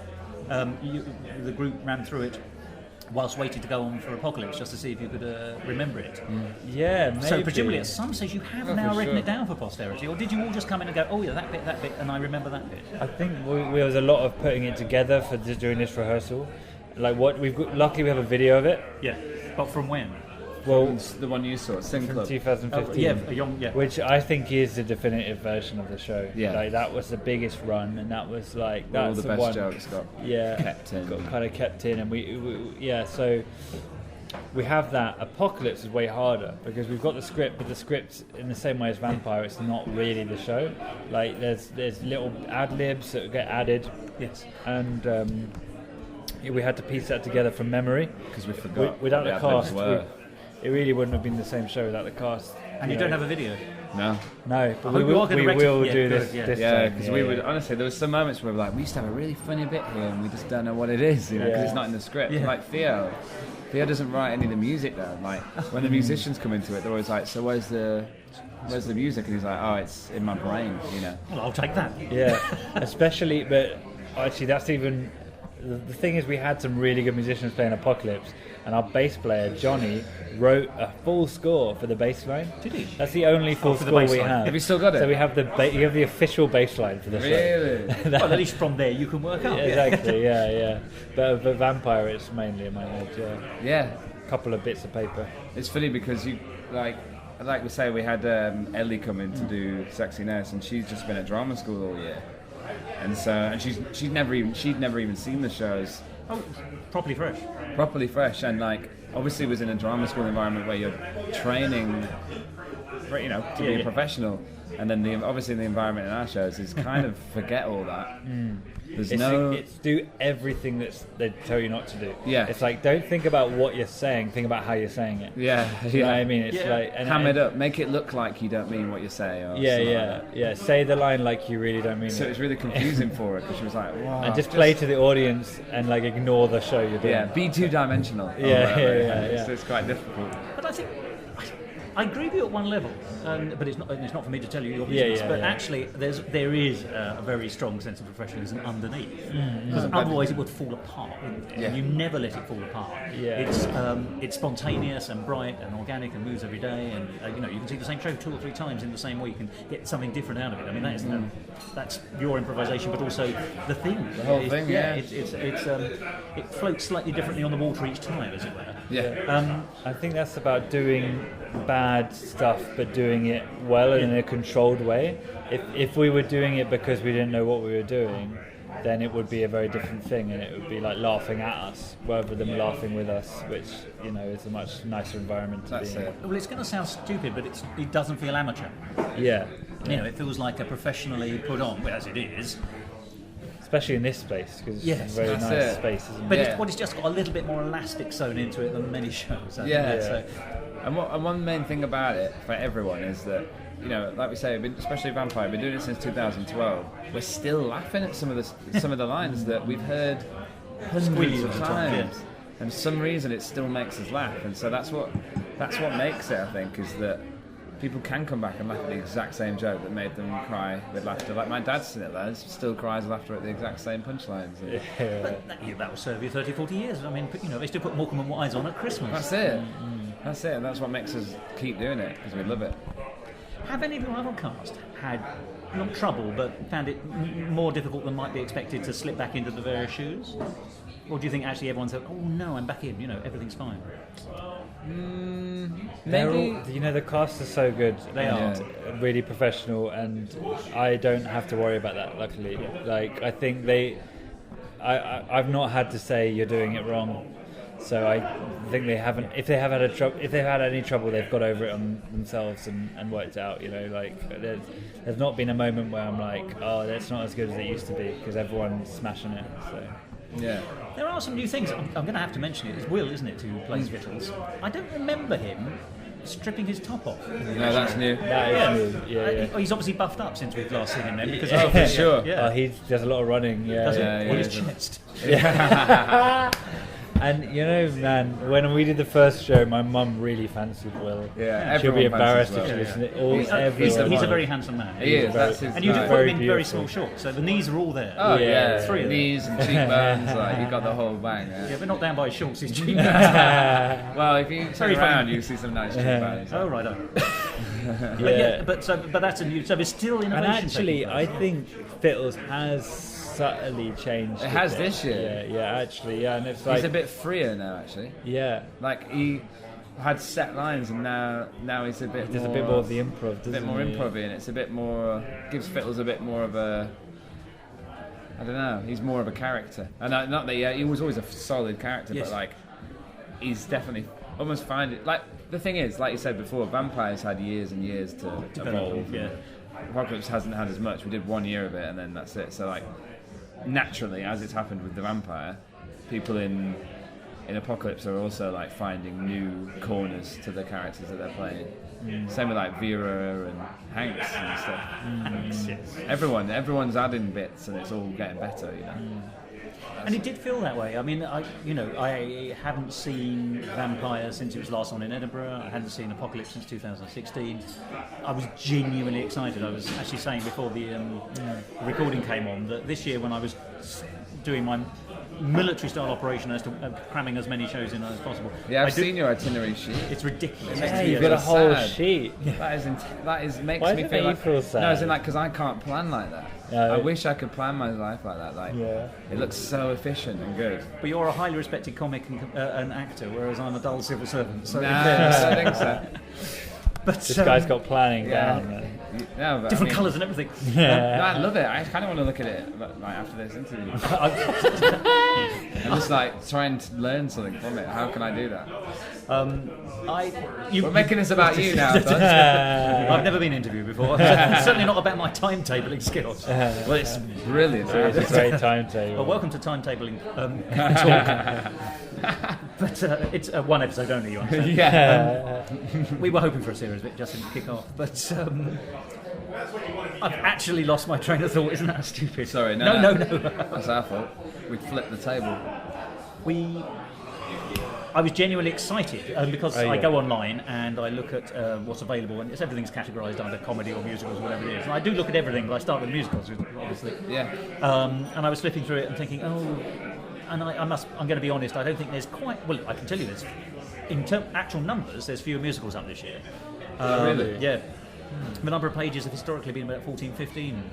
the group ran through it whilst waiting to go on for Apocalypse, just to see if you could remember it. Yeah, maybe. So presumably at some stage you have now for written sure. it down for posterity, or did you all just come in and go, oh yeah, that bit, and I remember that bit? I think there was a lot of putting it together for during this rehearsal. Like what we've got, luckily we have a video of it. Yeah, but from when? Well, The one you saw, Sing from Club. 2015. Which I think is the definitive version of the show. Yeah. Like that was the biggest run, and that was like All that's the best one, jokes got kept in. got kind of kept in, and so we have that. Apocalypse is way harder because we've got the script, but the script in the same way as Vampire, it's not really the show. Like there's little ad libs that get added. Yes. And we had to piece that together from memory Because we forgot without what the ad-libs cast. were. It really wouldn't have been the same show without the cast. And you don't have a video? No. No, but I we hope you are will gonna do yeah, this. good, yeah. This Yeah, time. because we would honestly. There was some moments where we were like, we used to have a really funny bit here, and we just don't know what it is, because Yeah. it's not in the script. Yeah. Like Theo doesn't write any of the music down. Like when the musicians come into it, they're always like, "So where's the music?" And he's like, "Oh, it's in my brain," Well, I'll take that. Yeah, especially, but actually, that's even. The thing is, we had some really good musicians playing Apocalypse, and our bass player Johnny wrote a full score for the bass line. Did he? That's the only full for the score bass we line. have. Have you still got it? So we have you have the official bass line for the show. Really? Well, at least from there you can work out. Yeah, exactly. Yeah. But Vampire, it's mainly in my head. Yeah. Yeah. A couple of bits of paper. It's funny because you like we say, we had Ellie come in to do Sexy Nurse, and she's just been at drama school all year, and she'd never even seen the shows. Oh, properly fresh. Properly fresh, and like obviously was in a drama school environment where you're training for, to be a professional, and then obviously the environment in our shows is kind of forget all that. There's It's do everything they tell you not to do. Yeah. It's like, don't think about what you're saying, think about how you're saying it. Yeah. You know what I mean? It's like ham it up, make it look like you don't mean what you say. Or Yeah, something yeah, like that. yeah. Say the line like you really don't mean So it. it's really confusing for her because she was like, wow. And just play to the audience and like ignore the show you're doing. Yeah, be two-dimensional. Yeah. It's quite difficult. But I think I agree with you at one level, but it's not for me to tell you your business. Yeah, but yeah. actually, there is a very strong sense of professionalism underneath, because otherwise it would fall apart. Wouldn't it? Yeah. And you never let it fall apart. Yeah. It's spontaneous and bright and organic and moves every day, and you can see the same show 2 or 3 times in the same week and get something different out of it. I mean, that's your improvisation, but also the thing. The whole thing, yeah. It floats slightly differently on the water each time, as it were. Yeah. I think that's about doing bad stuff, but doing it well and in a controlled way. If we were doing it because we didn't know what we were doing, then it would be a very different thing, and it would be like laughing at us rather than laughing with us, which is a much nicer environment to be in. Well, it's going to sound stupid, but it doesn't feel amateur. Yeah. It feels like a professionally put on, as it is. Especially in this space, because Yes, it's a very that's nice it. space, isn't But it? it's just got a little bit more elastic sewn into it than many shows. hasn't Yeah. it? So, And one main thing about it for everyone is that, like we say, especially Vampire, we've been doing it since 2012. We're still laughing at some of the lines that we've heard hundreds of times, and for some reason it still makes us laugh. And so that's what makes it, I think, is that people can come back and laugh at the exact same joke that made them cry with laughter. Like my dad's seen it, still cries laughter at the exact same punchlines. but that will serve you 30, 40 years. I mean, they still put Morecambe and Wise on at Christmas. That's it. That's it, and that's what makes us keep doing it, because we love it. Have any of your other cast had, not trouble, but found it more difficult than might be expected to slip back into the various shoes? Or do you think actually everyone said, oh no, I'm back in, everything's fine? Maybe the cast are so good. They are. Really professional, and I don't have to worry about that. Luckily, I think I've not had to say you're doing it wrong. So I think they haven't. If they have had any trouble, they've got over it on themselves and worked it out. There's not been a moment where I'm like, oh, that's not as good as it used to be, because everyone's smashing it. So. Yeah. There are some new things. I'm going to have to mention it. It's Will, isn't it, who plays Vittles? I don't remember him stripping his top off. No, that's new. That is new. Yeah. He's obviously buffed up since we've last seen him then. Because Oh, for sure. Yeah. He does a lot of running. Does Yeah. it? On his chest. And you know, man, when we did the first show, my mum really fancied Will. Yeah, she'll be everyone embarrassed fancies if she Will. listens to it. He's a very handsome man. He is. That's his. And you type. put him in Very very beautiful. small shorts, so the knees are all there. Oh yeah, three of them. knees and cheekbones. Like you got the whole bang. Yeah, but not down by his shorts. His cheeks. Well, if you turn Very around, funny. you see some nice cheekbones. Oh right. Yeah. But that's a new. So there's still innovation. And actually, taking I place. think Fittles has subtly changed. It a has bit. this year. Yeah, actually, yeah, and it's like He's a bit freer now, actually. yeah. Like he had set lines, and now he's a bit. There's more, a bit more of the improv, a doesn't bit more he? improv-y, and it's a bit more gives Fittles a bit more of a. I don't know. He's more of a character, and not that he was always a solid character, Yes. but like he's definitely almost find it. Like the thing is, like you said before, Vampires had years and years to evolve. Yeah. Apocalypse hasn't had as much. We did 1 year of it, and then that's it. So like naturally, as it's happened with the Vampire, people in Apocalypse are also like finding new corners to the characters that they're playing. Same with like Vera and Hanks and stuff. Hanks, yes. Everyone's adding bits, and it's all getting better, you know. And it did feel that way. I mean, I hadn't seen Vampire since it was last on in Edinburgh. I hadn't seen Apocalypse since 2016. I was genuinely excited. I was actually saying before the recording came on that this year when I was doing my military-style operation as to cramming as many shows in as possible. Yeah, I've seen your itinerary sheet. It's ridiculous. Yeah, me you've got a feel whole sad. sheet. That makes Why me does it feel make like you feel sad? No, as in like because I can't plan like that. No. I wish I could plan my life like that. Like Yeah. it looks so efficient and good. But you're a highly respected comic and actor, whereas I'm a dull civil servant. So No, I don't think so. but This guy's got planning Yeah. down. Man. No, but, different I mean, colours and everything. No, I love it. I kind of want to look at it like after this interview. I'm just like trying to learn something from it. How can I do that? We're making this about you now, Thos. I've never been interviewed before. Certainly not about my timetabling skills. Well, it's brilliant. It's a great timetable. Well, welcome to timetabling talk. But it's one episode only, you understand? Yeah. We were hoping for a series, but it just didn't kick off. But I've actually lost my train of thought. Isn't that stupid? Sorry, No. That's our fault. We flipped the table. I was genuinely excited because Oh, yeah. I go online and I look at what's available, and everything's categorised either comedy or musicals, whatever it is. And I do look at everything, but I start with musicals, obviously. Yeah. And I was flipping through it and thinking, I'm going to be honest, I don't think there's quite. Well, I can tell you this. In actual numbers, there's fewer musicals up this year. Really? Yeah. The number of pages have historically been about 14, 15.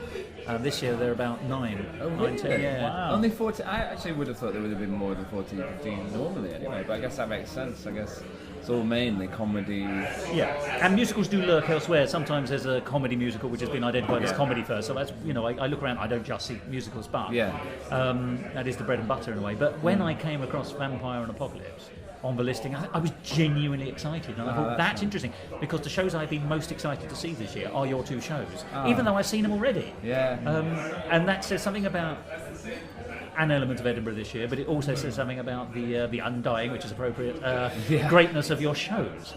This year they're about 9. Oh, 9, 10, really? yeah. Wow. Only 14. I actually would have thought there would have been more than 14, 15 normally anyway, but I guess that makes sense. I guess it's all mainly comedy. Yeah, and musicals do lurk elsewhere. Sometimes there's a comedy musical which has been identified as comedy first. So that's, I look around, I don't just see musicals, but Yeah. that is the bread and butter in a way. But when I came across Vampire and Apocalypse on the listing, I was genuinely excited, and I thought that's interesting because the shows I've been most excited to see this year are your two shows, even though I've seen them already. Yeah. And that says something about an element of Edinburgh this year, but it also says something about the undying, which is appropriate, greatness of your shows.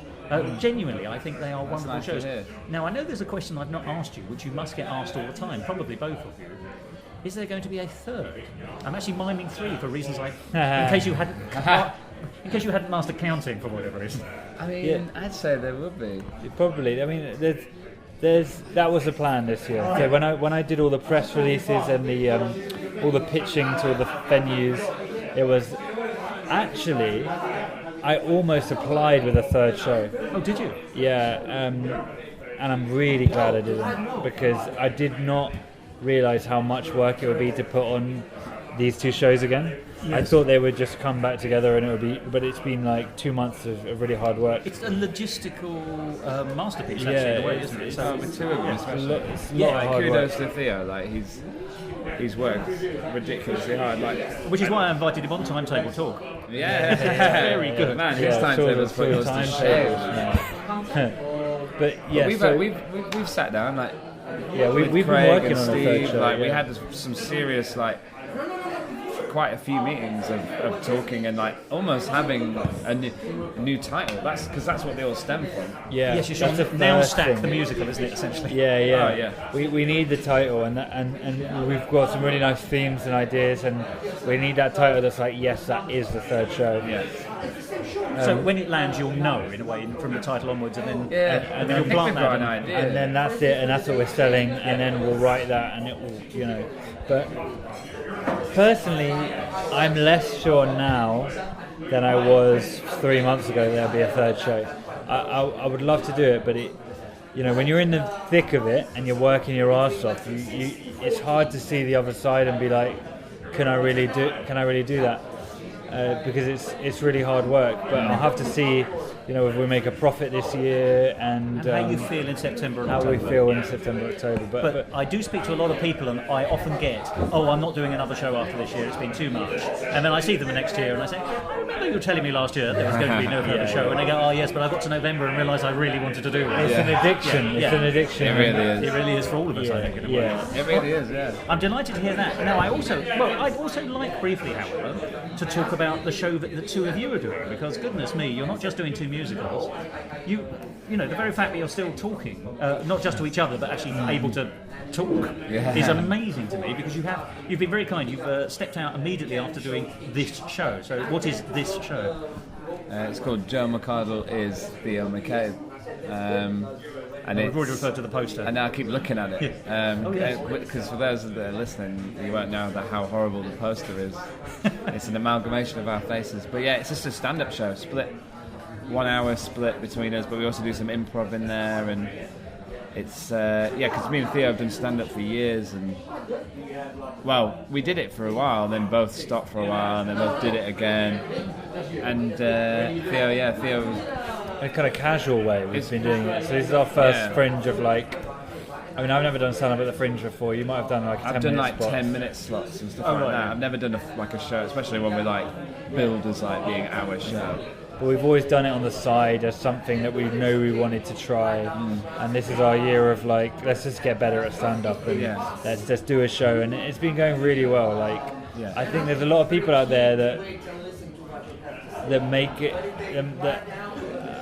Genuinely, I think they are wonderful nice to shows. hear. Now, I know there's a question I've not asked you, which you must get asked all the time, probably both of you. Is there going to be a third? I'm actually miming 3 for reasons in case you hadn't mastered counting for whatever reason. I mean, Yeah. I'd say there would be. Probably. I mean, that was the plan this year. So when I did all the press releases and the all the pitching to all the venues, it was actually I almost applied with a third show. Oh, did you? Yeah, and I'm really glad I didn't because I did not realise how much work it would be to put on these two shows again. I thought they would just come back together and it would be, but it's been like 2 months of really hard work. It's a logistical masterpiece, actually, Yeah, the way, it's- isn't it? it's- So, With two of them, especially. It's a lot of hard kudos work. to Theo. Like he's worked ridiculously hard. Like which is why I invited him on Timetable Talk. yeah, Very good. man. Yeah, His timetable's full put yours to timetables shame. now. But yeah, We've sat down like we've been Craig working and on Steve. a third show. Like we yeah. had some serious like quite a few meetings of talking and like almost having a new title. That's because that's what they all stem from. Yeah, Yes, you should now stack the musical, isn't it, essentially? Yeah. Oh, yeah. We need the title, and we've got some really nice themes and ideas, and we need that title that's like, yes, that is the third show. Yeah. So when it lands, you'll know in a way from the title onwards, and then And then you'll plant that. an idea. And then that's it, and that's what we're selling, and then we'll write that, and it will, you know. But personally, I'm less sure now than I was 3 months ago there'll be a third show. I would love to do it, but when you're in the thick of it and you're working your arse off, it's hard to see the other side and be like, can I really do that? Because it's really hard work. But I'll have to see, if we make a profit this year and how you feel in September and how October. we feel in September, October. But I do speak to a lot of people, and I often get, I'm not doing another show after this year, it's been too much. And then I see them the next year and I say, I remember you were telling me last year there was going to be no further show. And they go, yes, but I got to November and realised I really wanted to do it. It's an addiction. Yeah. It's an addiction. It really is. It really is for all of us, I think. In a way. Yeah. It really is, yeah. I'm delighted to hear that. Now, I'd also like briefly, however, to talk about the show that the two of you are doing, because goodness me, you're not just doing two musicals. The very fact that you're still talking, not just to each other, but actually able to talk, is amazing to me, because you've been very kind. You've stepped out immediately after doing this show. So, what is this show? It's called Joe McArdle is Theo McCabe. And We've already referred to the poster. And now I keep looking at it. Because for those that are listening, you won't know how horrible the poster is. It's an amalgamation of our faces. But yeah, it's just a stand-up show, split. 1 hour split between us, but we also do some improv in there. And it's, because me and Theo have done stand-up for years. And, well, we did it for a while, then both stopped for a while, and then both did it again. And Theo was... In a kind of casual way we've been doing it. So this is our first fringe of I've never done stand-up at the Fringe before. You might have done like a 10-minute I've done like spots. 10-minute slots and stuff like that. I've never done a show, especially when we billed as being our show. But we've always done it on the side as something that we know we wanted to try. And this is our year of let's just get better at stand-up and let's just do a show. And it's been going really well. I think there's a lot of people out there that make it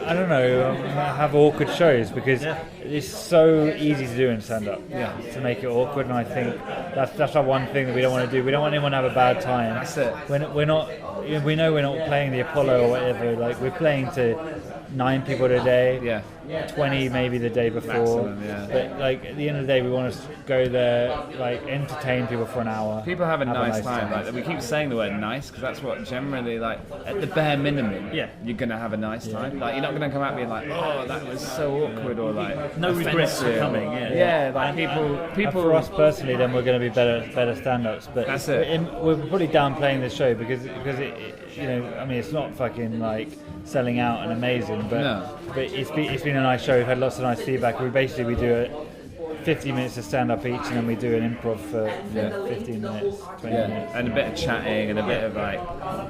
have awkward shows because it's so easy to do in stand-up. To make it awkward, and I think that's our one thing that we don't want to do. We don't want anyone to have a bad time. That's it. We know we're not playing the Apollo or whatever. We're playing to 9 people today. 20 maybe the day before. Maximum, But at the end of the day, we want to go there, entertain people for an hour. People have a nice time. We keep saying the word nice because that's what generally, at the bare minimum, you're gonna have a nice time. You're not gonna come at me oh, that was so awkward, or no regrets are coming. People. For us personally, then we're going to be better stand-ups. But that's it. We're probably downplaying this show because it's not fucking selling out and amazing, but it's been a nice show. We've had lots of nice feedback. We do it 50 minutes of stand-up each, and then we do an improv for 15 minutes, 20 minutes. And a bit of chatting and a bit of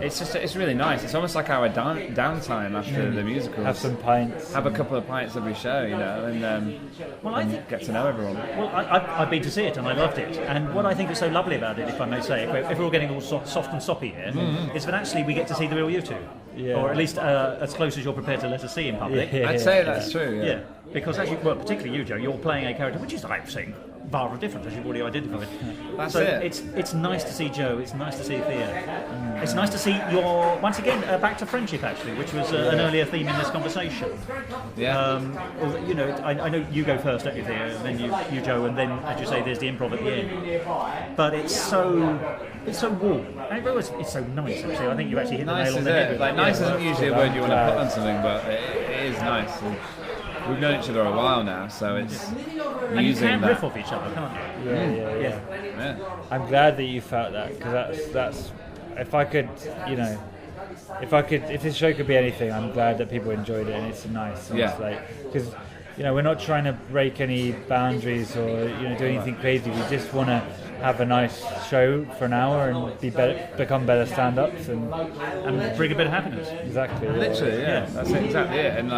it's really nice. It's almost like our downtime after the musical. Have some pints. Have a couple of pints every show, and get to know everyone. Well, I've been to see it and I loved it. And what I think is so lovely about it, if I may say, if we're all getting all soft and soppy here, is that actually we get to see the real you two. Or at least as close as you're prepared to let us see in public. I'd say that's true, yeah. Because particularly you, Joe, you're playing a character which is, I think, rather different, as you've already identified. That's so it. It's nice to see Joe, it's nice to see Theo. It's nice to see your, once again, back to friendship, actually, which was an earlier theme in this conversation. I know you go first, don't you, Theo, and then you Joe, and then, as you say, there's the improv at the end. But it's so warm. And it's so nice, actually. I think you actually hit the nail on the head. Nice isn't usually a word you want to put on something, but it is nice. We've known each other a while now, so it's and you can riff off each other, can't you? Yeah. I'm glad that you felt that, because that's if this show could be anything, I'm glad that people enjoyed it, and it's nice. Because we're not trying to break any boundaries or do anything crazy. We just want to have a nice show for an hour and become better stand-ups and bring a bit of happiness. Exactly. Literally, that's exactly it. And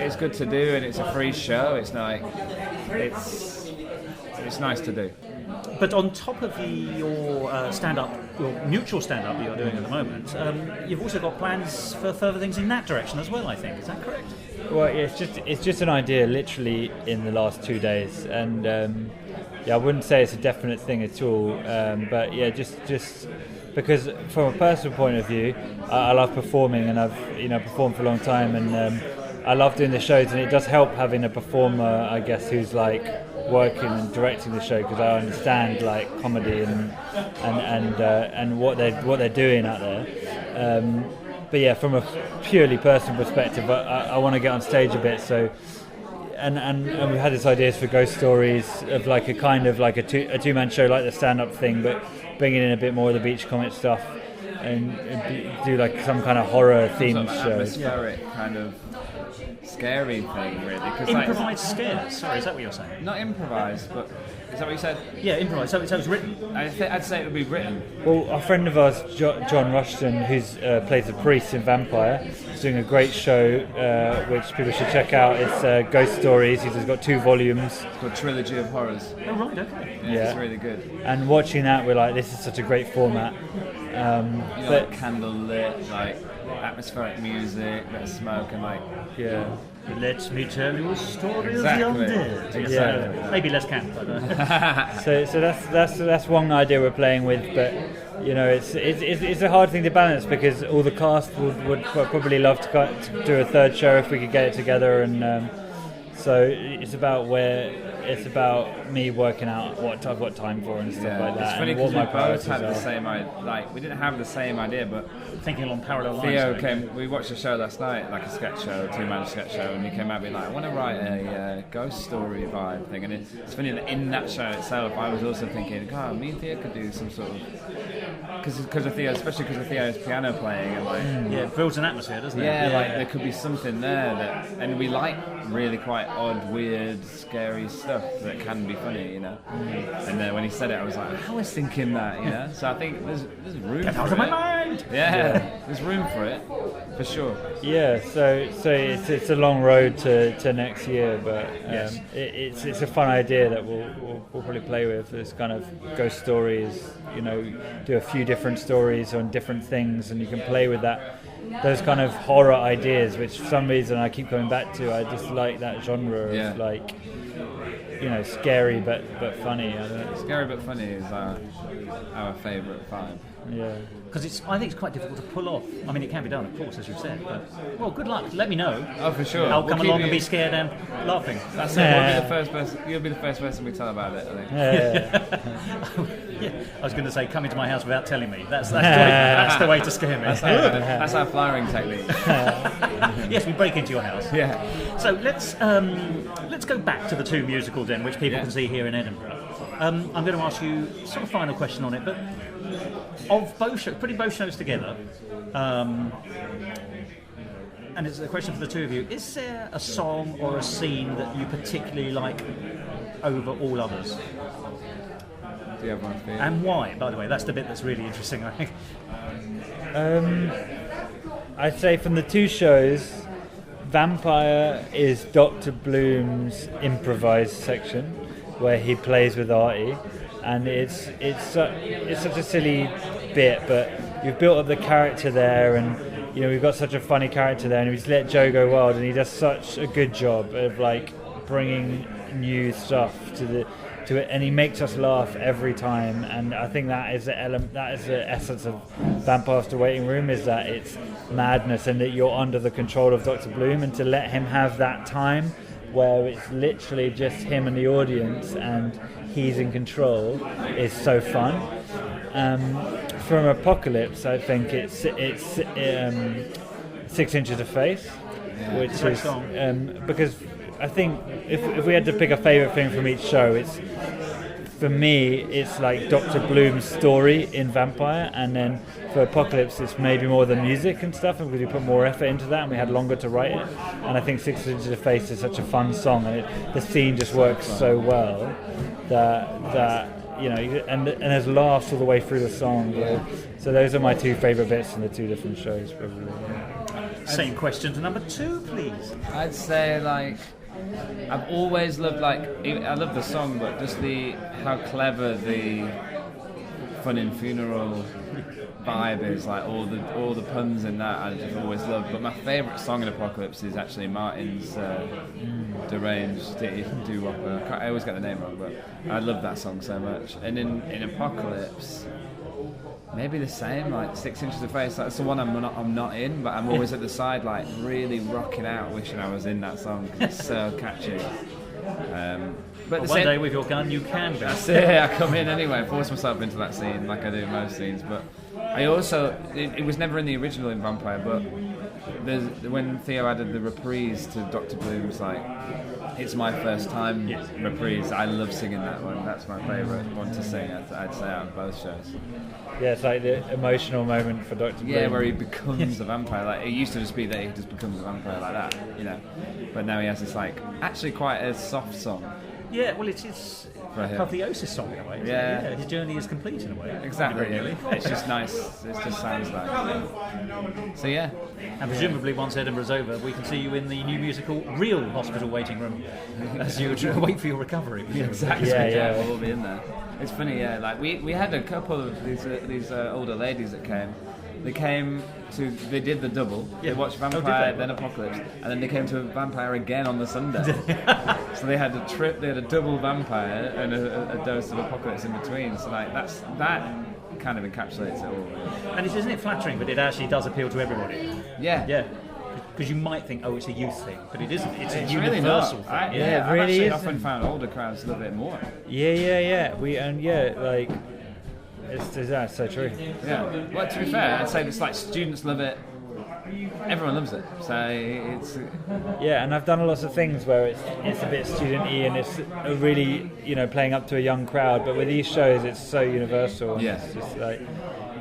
it's good to do, and it's a free show. It's nice to do. But on top of your stand-up, your mutual stand-up that you're doing at the moment, you've also got plans for further things in that direction as well, I think. Is that correct? Well, yeah, it's just an idea, literally in the last 2 days, and I wouldn't say it's a definite thing at all. But yeah, just because from a personal point of view, I love performing, and I've performed for a long time, and I love doing the shows, and it does help having a performer, I guess, who's like working and directing the show, because I understand like comedy and what they're doing out there. But yeah, from a purely personal perspective, I want to get on stage a bit. So, and we had this ideas for ghost stories of like a kind of like a two-man show, like the stand-up thing, but bringing in a bit more of the beach comic stuff, and do like some kind of horror themed show. Atmospheric kind of scary thing, really. Improvised scares. Sorry, is that what you're saying? Not improvised, but is that what you said? Yeah, improvised. So it's written. I'd say it would be written. Well, a friend of ours, John Rushton, who plays the priest in Vampire, is doing a great show which people should check out. It's Ghost Stories. He's got 2 volumes. It's called Trilogy of Horrors. Oh, right, okay. Yeah, it's really good. And watching that, we're like, this is such a great format. Like candle lit, like atmospheric music, bit of smoke, and like Let me tell you a story exactly. of the undead. Exactly. Maybe less camp. So that's one idea we're playing with, but it's a hard thing to balance, because all the cast would probably love to do a third show if we could get it together, and so it's about me working out what I've got time for and stuff like that. It's funny and because what we my both priorities had the are. same idea. Like, we didn't have the same idea, but Thinking along parallel lines. Theo came. We watched a show last night, like a sketch show, a 2-man sketch show, and he came out being like, "I want to write a ghost story vibe thing." And it's funny that in that show itself, I was also thinking, "God, me and Theo could do some sort of." Because of Theo, especially because of Theo's piano playing, and like it builds an atmosphere, doesn't it? Yeah, like there could be something there and we like really quite odd, weird, scary stuff that can be funny, you know. And then when he said it, I was like, I was thinking that, you know. So I think there's room. Get for out it. of my mind. Yeah, there's room for it, for sure. Yeah, so it's a long road to next year, but it's a fun idea that we'll probably play with. This kind of ghost stories, do a few different stories on different things, and you can play with that. Those kind of horror ideas, which for some reason I keep coming back to. I just like that genre of like, scary but funny. I don't know. Scary but funny is our favourite vibe. Yeah. Because I think it's quite difficult to pull off. I mean, it can be done, of course, as you've said. But well, good luck. Let me know. Oh, for sure. I'll come along and be scared and laughing. That's it. We'll be the first person. You'll be the first person we tell about it, I think. Yeah. I was going to say, come into my house without telling me. That's the way to scare me. That's our flyering technique. Yes, we break into your house. Yeah. So let's go back to the 2 musicals then, which people can see here in Edinburgh. I'm going to ask you sort of final question on it, but of both shows, putting both shows together, and it's a question for the 2 of you, is there a song or a scene that you particularly like over all others? Do you have one for you? And why, by the way? That's the bit that's really interesting, I think. I'd say from the 2 shows, Vampire is Dr. Bloom's improvised section, where he plays with Artie, and it's such a silly bit, but you've built up the character there, and we've got such a funny character there, and we just let Joe go wild, and he does such a good job of like bringing new stuff to it, and he makes us laugh every time. And I think that is the essence of Vampire After Waiting Room, is that it's madness and that you're under the control of Dr. Bloom, and to let him have that time where it's literally just him and the audience and he's in control is so fun. From Apocalypse, I think it's 6 Inches of Faith, which is because I think if we had to pick a favourite thing from each show, for me it's like Dr. Bloom's story in Vampire, and then for Apocalypse it's maybe more the music and stuff, because we put more effort into that and we had longer to write it. And I think 6 Inches of Faith is such a fun song, and the scene just works so well that and there's laughs all the way through the song. So those are my 2 favourite bits in the 2 different shows, probably. Same question to number 2, please. I'd say like I've always loved, like, I love the song, but just how clever the Fun in Funeral vibe is, like all the puns in that I just always loved. But my favourite song in Apocalypse is actually Martin's Deranged doo-wopper. I always get the name wrong, but I love that song so much. And in Apocalypse, maybe the same, like 6 Inches of Face. That's the one I'm not in, but I'm always at the side, like really rocking out, wishing I was in that song because it's so catchy. But one day with your gun, you can be. That's it. I come in anyway, force myself into that scene like I do in most scenes. But I also, it was never in the original in Vampire, but when Theo added the reprise to Dr. Bloom's, like, It's My First Time reprise, I love singing that one. That's my favourite one to sing, I'd say, out of both shows. Yeah, it's like the emotional moment for Dr. Bloom. Yeah, where he becomes a vampire. Like, it used to just be that he just becomes a vampire like that, you know. But now he has this, like, actually quite a soft song. Yeah, well, it's apotheosis song in a way. Yeah. His journey is complete in a way. Exactly. Really. It's just nice. It just sounds like. So yeah. And presumably, once Edinburgh's over, we can see you in the new musical Real Hospital Waiting Room as you wait for your recovery. Exactly. Yeah. We'll all be in there. It's funny, yeah. Like we had a couple of these older ladies that came. They did the double. They watched Vampire, then Apocalypse, and then they came to Vampire again on the Sunday. So they had a double Vampire and a dose of Apocalypse in between. So like that kind of encapsulates it all. And isn't it flattering? But it actually does appeal to everybody. Yeah. Because you might think, it's a youth thing, but it isn't. It's a really universal not. thing. I've really actually is. often found older crowds a little bit more. Yeah. Like, it's so true. Yeah. Well, to be fair, I'd say it's like students love it. Everyone loves it. So it's. Yeah, and I've done lots of things where it's a bit student-y and it's a really, playing up to a young crowd. But with these shows, it's so universal. And Yeah. It's just like.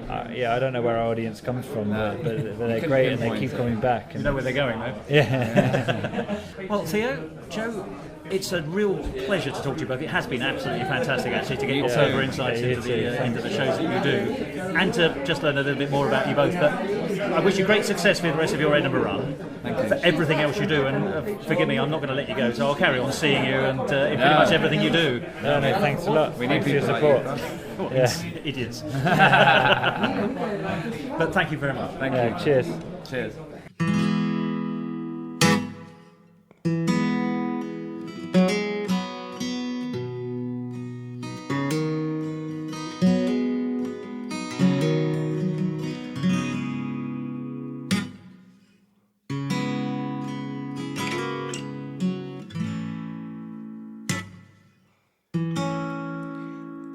I don't know where our audience comes from, but they're great and they keep coming back. You know where they're going, though. Yeah. Well, Theo, Joe, it's a real pleasure to talk to you both. It has been absolutely fantastic, actually, to get your further insights into the shows that you do, and to just learn a little bit more about you both. But I wish you great success with the rest of your Edinburgh run. Thank you. For everything else you do, and forgive me, I'm not going to let you go, so I'll carry on seeing you and in pretty much everything you do. No, thanks a lot. We need Thanks for your people support. like you. Idiots. But thank you very much. Thank you. Cheers. Cheers.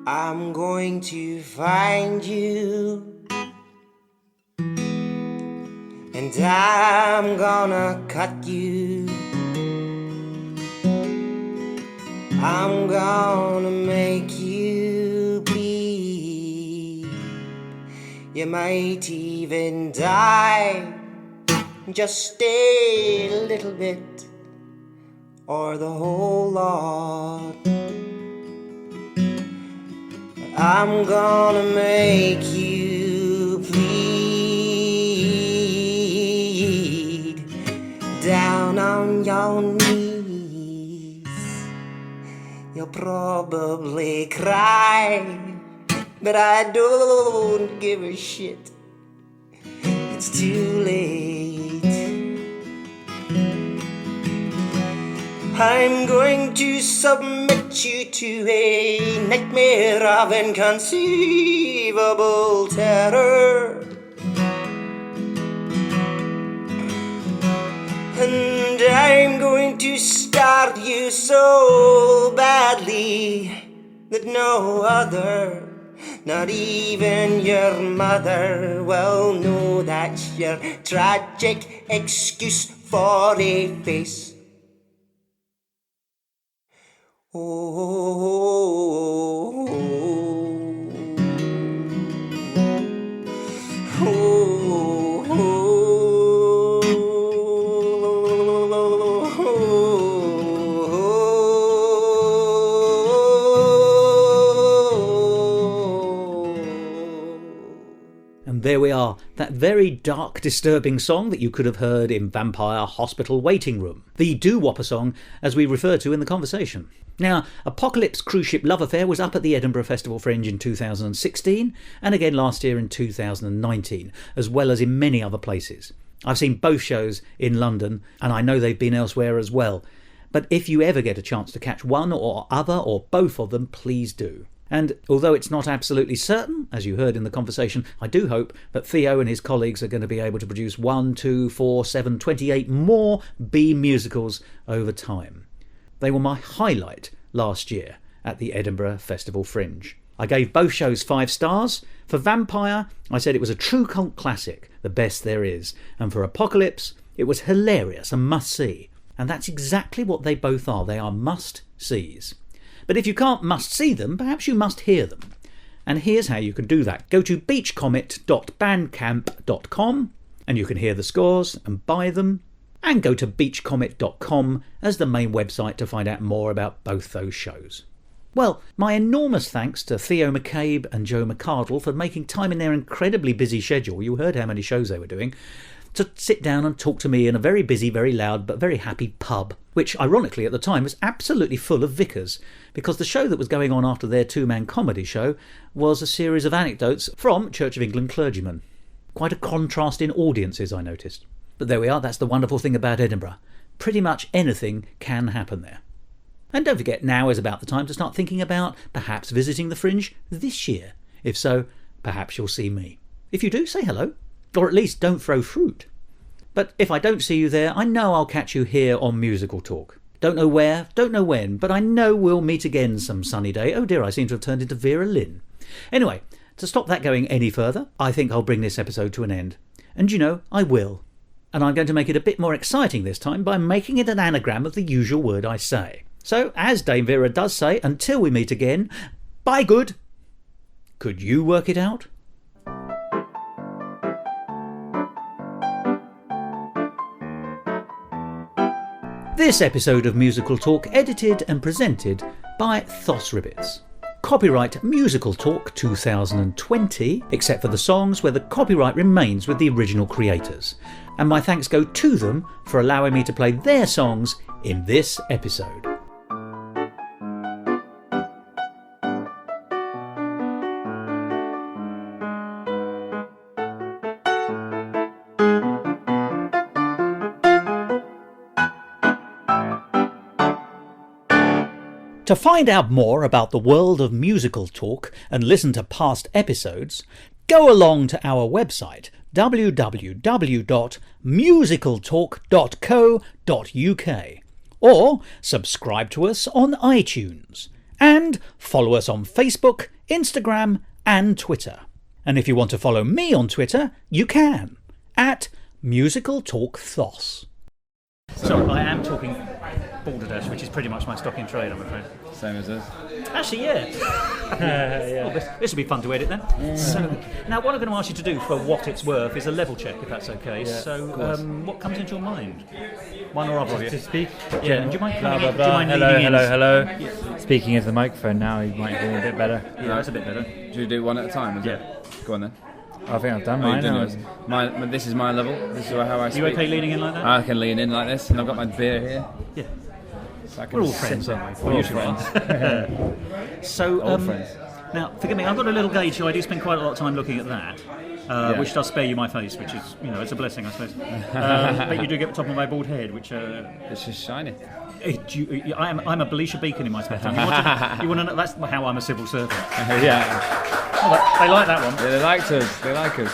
I'm going to find you, and I'm gonna cut you. I'm gonna make you bleed. You might even die, just a little bit, or the whole lot. I'm gonna make you bleed down on your knees. You'll probably cry, but I don't give a shit. It's too late. I'm going to submit you to a nightmare of inconceivable terror. And I'm going to scar you so badly that no other, not even your mother, will know that's your tragic excuse for a face. And And there we are, that very dark, disturbing song that you could have heard in Vampire Hospital Waiting Room. The doo-wopper song, as we referred to in the conversation. Now, Apocalypse Cruise Ship Love Affair was up at the Edinburgh Festival Fringe in 2016, and again last year in 2019, as well as in many other places. I've seen both shows in London, and I know they've been elsewhere as well. But if you ever get a chance to catch one or other or both of them, please do. And although it's not absolutely certain, as you heard in the conversation, I do hope that Theo and his colleagues are going to be able to produce 1, 2, 4, 7, 28 more B musicals over time. They were my highlight last year at the Edinburgh Festival Fringe. I gave both shows 5 stars. For Vampire, I said it was a true cult classic, the best there is. And for Apocalypse, it was hilarious and must-see. And that's exactly what they both are. They are must-sees. But if you can't must-see them, perhaps you must hear them. And here's how you can do that. Go to beachcomet.bandcamp.com and you can hear the scores and buy them. And go to beachcomet.com as the main website to find out more about both those shows. Well, my enormous thanks to Theo McCabe and Joe McArdle for making time in their incredibly busy schedule, you heard how many shows they were doing, to sit down and talk to me in a very busy, very loud, but very happy pub, which ironically at the time was absolutely full of vicars, because the show that was going on after their two-man comedy show was a series of anecdotes from Church of England clergymen. Quite a contrast in audiences, I noticed. But there we are, that's the wonderful thing about Edinburgh. Pretty much anything can happen there. And don't forget, now is about the time to start thinking about perhaps visiting the Fringe this year. If so, perhaps you'll see me. If you do, say hello. Or at least don't throw fruit. But if I don't see you there, I know I'll catch you here on Musical Talk. Don't know where, don't know when, but I know we'll meet again some sunny day. Oh dear, I seem to have turned into Vera Lynn. Anyway, to stop that going any further, I think I'll bring this episode to an end. And you know, I will. And I'm going to make it a bit more exciting this time by making it an anagram of the usual word I say. So, as Dame Vera does say, until we meet again, bye good. Could you work it out? This episode of Musical Talk edited and presented by Thos Ribbits. Copyright Musical Talk 2020, except for the songs where the copyright remains with the original creators. And my thanks go to them for allowing me to play their songs in this episode. To find out more about the world of Musical Talk and listen to past episodes, go along to our website www.musicaltalk.co.uk or subscribe to us on iTunes and follow us on Facebook, Instagram and Twitter. And if you want to follow me on Twitter, you can at Musical Talk Thos. So I am talking balderdash, which is pretty much my stock in trade, I'm afraid. Same as us. Actually, yeah. Yeah. Well, this will be fun to edit then. Yeah. So, now what I'm going to ask you to do for what it's worth is a level check, if that's okay. Yeah, so, what comes into your mind? One or other of you? To speak? Yeah, and do you mind coming in? Do you Hello, mind leaning in? hello. Yeah. Speaking into the microphone now, you might hear a bit better. Yeah, that's a bit better. Should we do one at a time, is it? Go on then. I think I've done Oh, mine. this is my level. This is how I speak. You okay leaning in like that? I can lean in like this, and I've got my beer here. Yeah. So We're all friends, aren't we? We're all friends. So, Old friends. Now, forgive me, I've got a little gauge here. I do spend quite a lot of time looking at that, which does spare you my face, which is, it's a blessing, I suppose. But you do get the top of my bald head, which... It's just shiny. I'm a Belisha Beacon in my spare time. You want to know? That's how I'm a civil servant. Yeah. Oh, they like that one. Yeah, they like us.